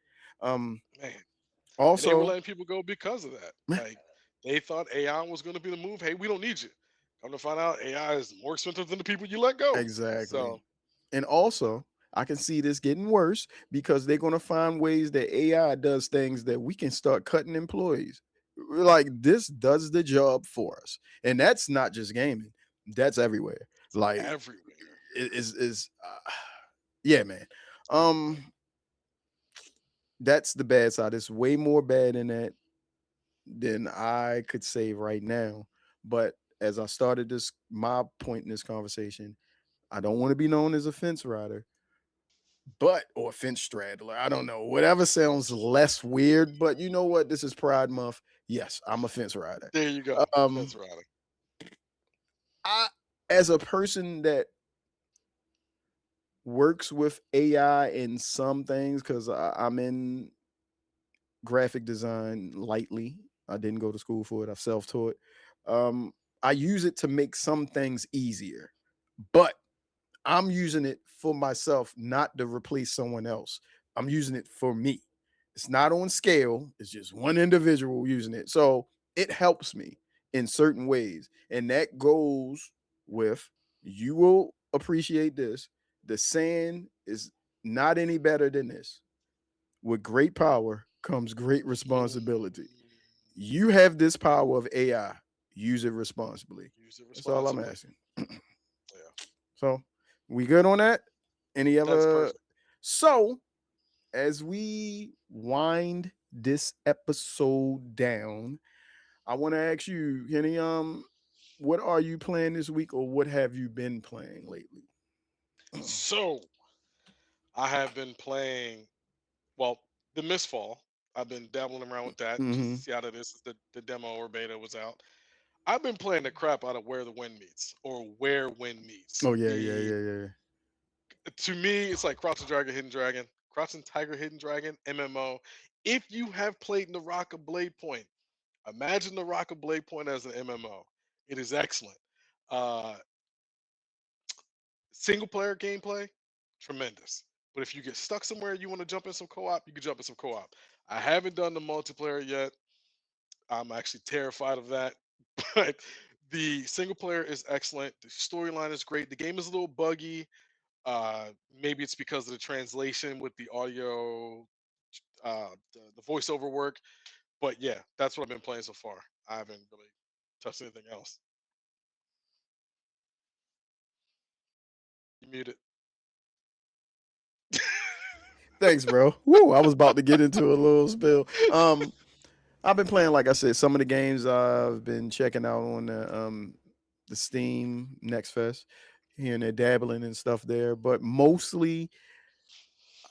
um Man. And they were Also, letting people go because of that. Like they thought AI was going to be the move. Hey, we don't need you. Come to find out, AI is more expensive than the people you let go. exactly. So And also, I can see this getting worse because they're going to find ways that AI does things that we can start cutting employees. Like, this does the job for us. And that's not just gaming, that's everywhere. Like, everywhere. is yeah, man. Um, that's the bad side. It's way more bad in that than I could say right now. But as I started this, my point in this conversation, I don't want to be known as a fence rider, but or fence straddler. I don't know. Whatever sounds less weird, but you know what? This is Pride Month. Yes, I'm a fence rider. There you go. Um, Fence riding. I, as a person that works with AI in some things, because I'm in graphic design lightly. I didn't go to school for it. I've self-taught. Um, I use it to make some things easier, but I'm using it for myself, not to replace someone else. I'm using it for me. It's not on scale. It's just one individual using it. So it helps me in certain ways. And that goes with, you will appreciate this. The saying is not any better than this: with great power comes great responsibility. Mm, You have this power of AI. Use it responsibly. use it That's all I'm responsibly. asking. Yeah, So, we good on that? Any that's other? perfect. So, as we wind this episode down, I want to ask you, Kenny, what are you playing this week, or what have you been playing lately? So I have been playing, well, the Mistfall. I've been dabbling around with that just to Mm-hmm. see how that is since the demo or beta was out. I've been playing the crap out of Where the Wind Meets or Where Wind Meets. Oh yeah, yeah, The yeah, yeah. To me, it's like Crossing Dragon, Hidden Dragon, Crossing Tiger, Hidden Dragon, MMO. If you have played the Rock of Blade Point, imagine the Rock of Blade Point as an MMO. It is excellent. Uh, Single player gameplay, tremendous. But if you get stuck somewhere, you want to jump in some co-op, you can jump in some co-op. I haven't done the multiplayer yet. I'm actually terrified of that. But the single player is excellent. The storyline is great. The game is a little buggy. Maybe it's because of the translation with the audio, the voiceover work. But yeah, that's what I've been playing so far. I haven't really touched anything else. You muted. Thanks, bro. Woo, I was about to get into a little spill. I've been playing, like I said, some of the games I've been checking out on the Steam Next Fest, here and there, dabbling and stuff there. But mostly,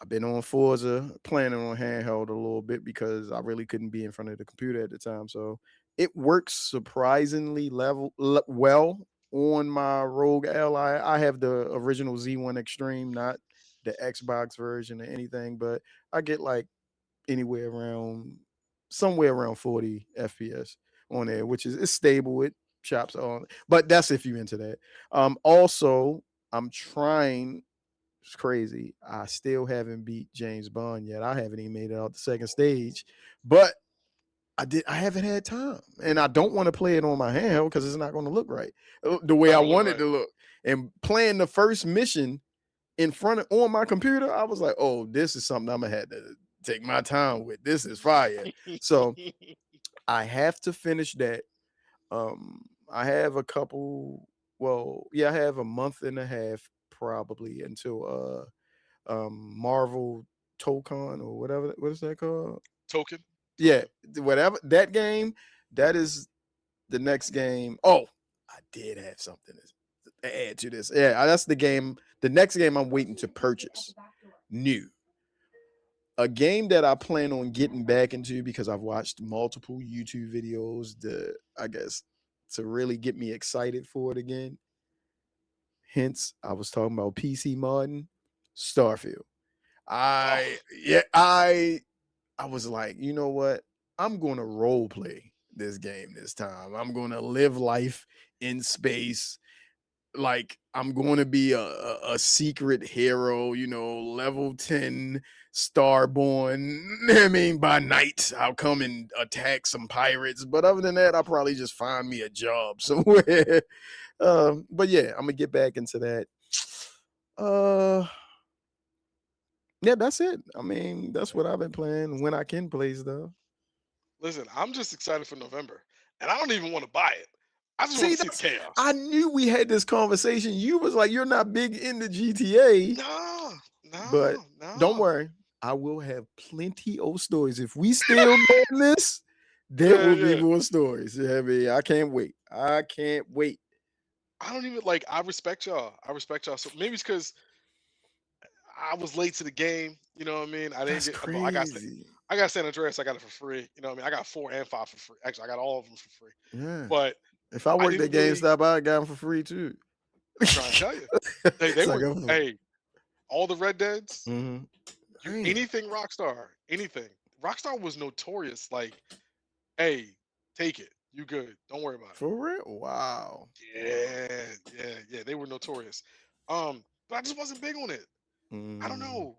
I've been on Forza, playing it on handheld a little bit because I really couldn't be in front of the computer at the time. So it works surprisingly well on my Rogue Ally. I have the original Z1 Extreme, not the Xbox version or anything, but I get like somewhere around 40 FPS on there, which is it's stable. It chops on, but that's if you're into that. Also, I'm trying. It's crazy. I still haven't beat James Bond yet. I haven't even made it out the second stage, but I haven't had time, and I don't want to play it on my handheld because it's not going to look right the way Not I gonna look want it right. to look. And playing the first mission in front of on my computer, I was like, "Oh, this is something I'm gonna have to take my time with. This is fire." So I have to finish that. I have a couple. Well, yeah, I have a month and a half probably until Marvel Tokon or whatever. What is that called? Token. Yeah, whatever that game. That is the next game. Oh, I did have something to add to this. Yeah, that's the game. The next game I'm waiting to purchase new. A game that I plan on getting back into because I've watched multiple YouTube videos I guess to really get me excited for it again. Hence, I was talking about PC modding, Starfield. I Oh, yeah, I was like, you know what? I'm going to role play this game this time. I'm going to live life in space. Like I'm going to be a secret hero, level 10 starborn. I mean, by night, I'll come and attack some pirates. But other than that, I'll probably just find me a job somewhere. But yeah, I'm gonna get back into that. Yeah, that's it. I mean, that's what I've been playing when I can play stuff. listen, I'm just excited for November, and I don't even want to buy it. I just want See, to see the I chaos. knew we had this conversation. You was like, you're not big into GTA, No, but no, don't no. worry. I will have plenty of stories. If we still doing this, there Yeah, will be yeah. more stories. Yeah, I mean, I can't wait. I can't wait. I don't even like. I respect y'all. I respect y'all. So maybe it's because I was late to the game. You know what I mean? I didn't That's get. Well, crazy. I got San Andreas. I got it for free. You know what I mean? I got 4 and 5 for free. Actually, I got all of them for free. Yeah. But If I I worked at didn't really. GameStop, I got them for free too. I'm trying to tell you. They It's like, were. oh, Hey, all the Red Deads. mhm. You Damn. anything Rockstar, anything. Rockstar was notorious. Like, hey, take it. You good. Don't worry about it. For real? Wow. Yeah, yeah. They were notorious. But I just wasn't big on it. I don't Mm. know.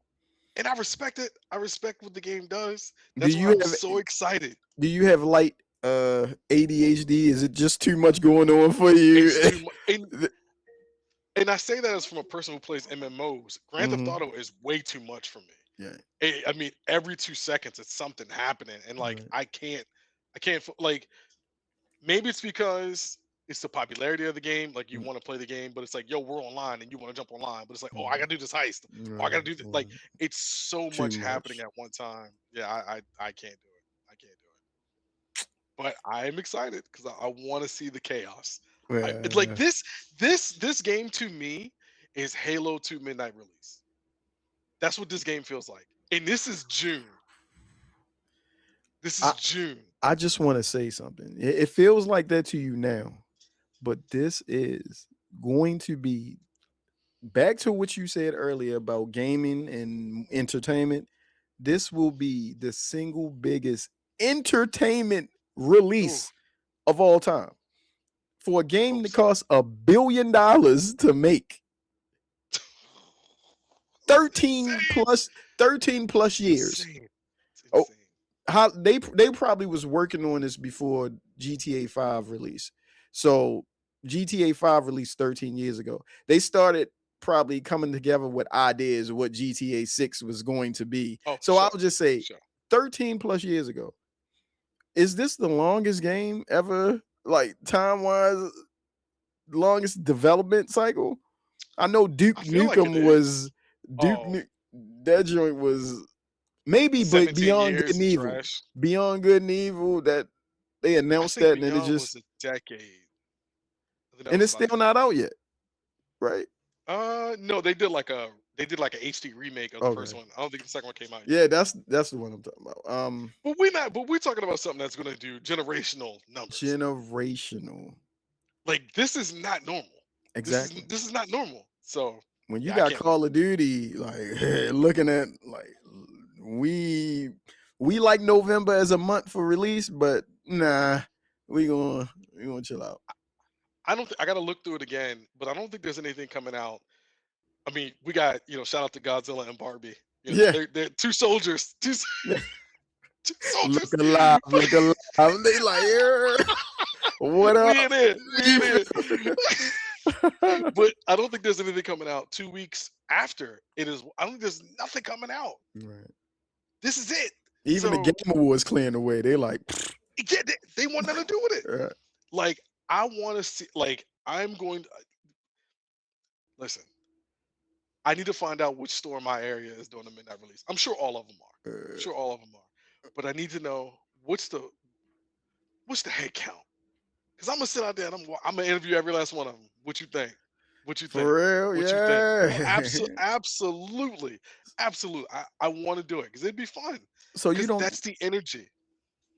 And I respect it. I respect what the game does. Do That's why you I'm have so excited. light ADHD? Is it just too much going on for It's you? too much. And I say that as from a person who plays MMOs. Grand Theft Mhm. Auto is way too much for me. Yeah. I mean, every 2 seconds it's something happening, and like Right. I can't like maybe it's because it's the popularity of the game. Like you Mm, want to play the game, but it's like, yo, we're online, and you want to jump online, but it's like, oh, I mm, gotta do this heist. Oh, I gotta right, do that. Like right. it's so Too much happening much. at one time. Yeah, I can't do it. I can't do it. But I am excited because I want to see the chaos. It's like Yeah. this game to me is Halo 2 midnight release. That's what this game feels like. And this is June. This is I June. I just want to say something. It feels like that to you now, but this is going to be back to what you said earlier about gaming and entertainment. This will be the single biggest entertainment Ooh, release of all time. For a I game hope that so. costs $1 billion to make, It's 13 insane. plus 13 plus It's years. insane. It's Oh, insane. how they probably was working on this before GTA 5 release. So GTA 5 released 13 years ago. They started probably coming together with ideas of what GTA 6 was going to be. Oh, for So I'll sure. just For say sure. 13 plus years ago. Is this the longest game ever, like time-wise, longest development cycle? I know Duke I feel like it Nukem is. was Duke Oh, Nu- that joint was maybe, but 17 Beyond Good years and and Evil. trash. Beyond Good and Evil, that they I announced think that and then it Beyond was just a decade. I think that and was it's about a still not decade. out yet, right? No, they did like a HD remake of the first Okay. one. I don't think the second one came out yet. Yeah, that's the one I'm talking about. But we're talking about something that's gonna do generational numbers. Generational. Like, this is not normal. Exactly. This is not normal. So When you yeah, I got can't wait. Call of Duty, like looking at like we like November as a month for release, but nah, we gonna chill out. I gotta look through it again, but I don't think there's anything coming out. I mean, we got, shout out to Godzilla and Barbie. Yeah. They're two soldiers, two soldiers. Look alive. They like, yeah. What up? We in it. We in it. But I don't think there's anything coming out 2 weeks after it is. I don't think there's nothing coming out. Right. This is it. Even the So, Game Awards clearing the way. They like, yeah, they want nothing to do with it. right. Like, I want to see. Like, I'm going to listen. I need to find out which store in my area is doing a midnight release. I'm sure all of them are. I'm sure all of them are. But I need to know what's the head count. Because I'm gonna sit out there and I'm gonna interview every last one of them. What you think? What you think? For real, What yeah. you think? Absolutely. I want to do it because it'd be fun. So you don't. That's the energy.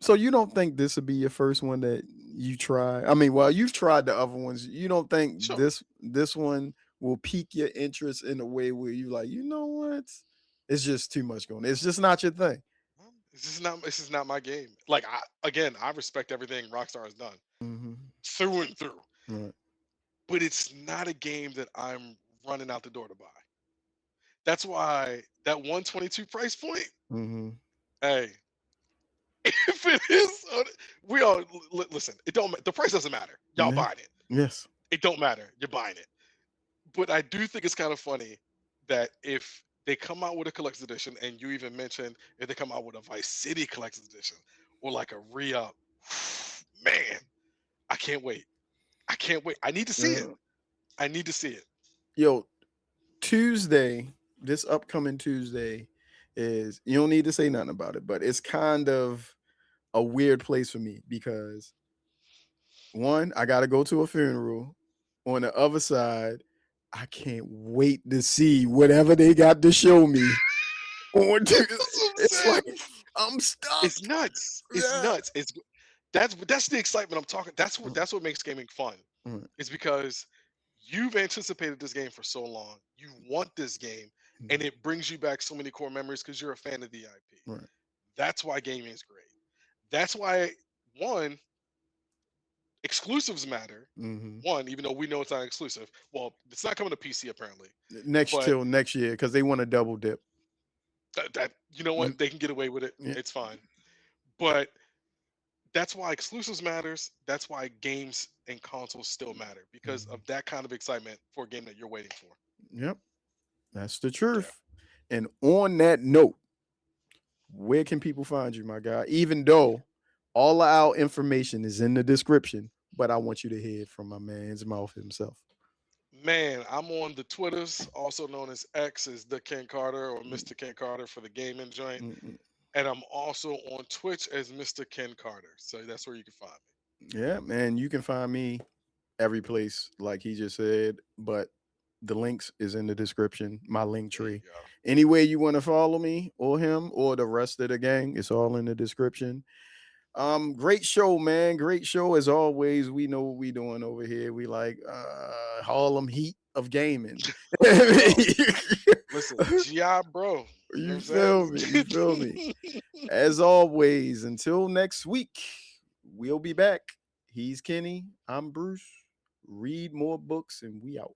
So you don't think this would be your first one that you try? I mean, well, you've tried the other ones. You don't think Sure. this one will pique your interest in a way where you like, you know what? It's just too much going. It's just not your thing. This is not my game. Like, I respect everything Rockstar has done through and through. Right. But it's not a game that I'm running out the door to buy. That's why that 122 price point. Hey, if it is, we all listen. It don't. The price doesn't matter. Y'all buying it. Yes. It don't matter. You're buying it. But I do think it's kind of funny that if they come out with a collector's edition, and you even mentioned if they come out with a Vice City collector's edition or like a re-up, man, I can't wait. I can't wait. I need to see it. I need to see it. Yo, Tuesday, this upcoming Tuesday is, you don't need to say nothing about it, but it's kind of a weird place for me because one, I got to go to a funeral. On the other side, I can't wait to see whatever they got to show me. It's like I'm stuck. It's nuts. It's nuts. That's the excitement I'm talking. That's what makes gaming fun. It's because you've anticipated this game for so long. You want this game, and it brings you back so many core memories because you're a fan of the IP. Right. That's why gaming is great. That's why exclusives matter. One, even though we know it's not exclusive. Well, it's not coming to PC apparently. Till next year because they want to double dip. That you know what, they can get away with it. Yeah. It's fine. But that's why exclusives matters. That's why games and consoles still matter because of that kind of excitement for a game that you're waiting for. Yep, that's the truth. Yeah. And on that note, where can people find you, my guy? Even though all of our information is in the description, but I want you to hear it from my man's mouth himself. Man, I'm on the Twitters, also known as X, as the Ken Carter or Mr. Ken Carter for the gaming joint. And I'm also on Twitch as Mr. Ken Carter. So that's where you can find me. Yeah, man, you can find me every place, like he just said, but the links is in the description, my link tree. Any way you want to follow me or him or the rest of the gang, it's all in the description. Great show, man. Great show as always. We know what we doing over here. We like Harlem Heat of gaming. Listen, GI bro. You feel me? You feel me? As always, until next week, we'll be back. He's Kenny. I'm Bruce. Read more books and we out.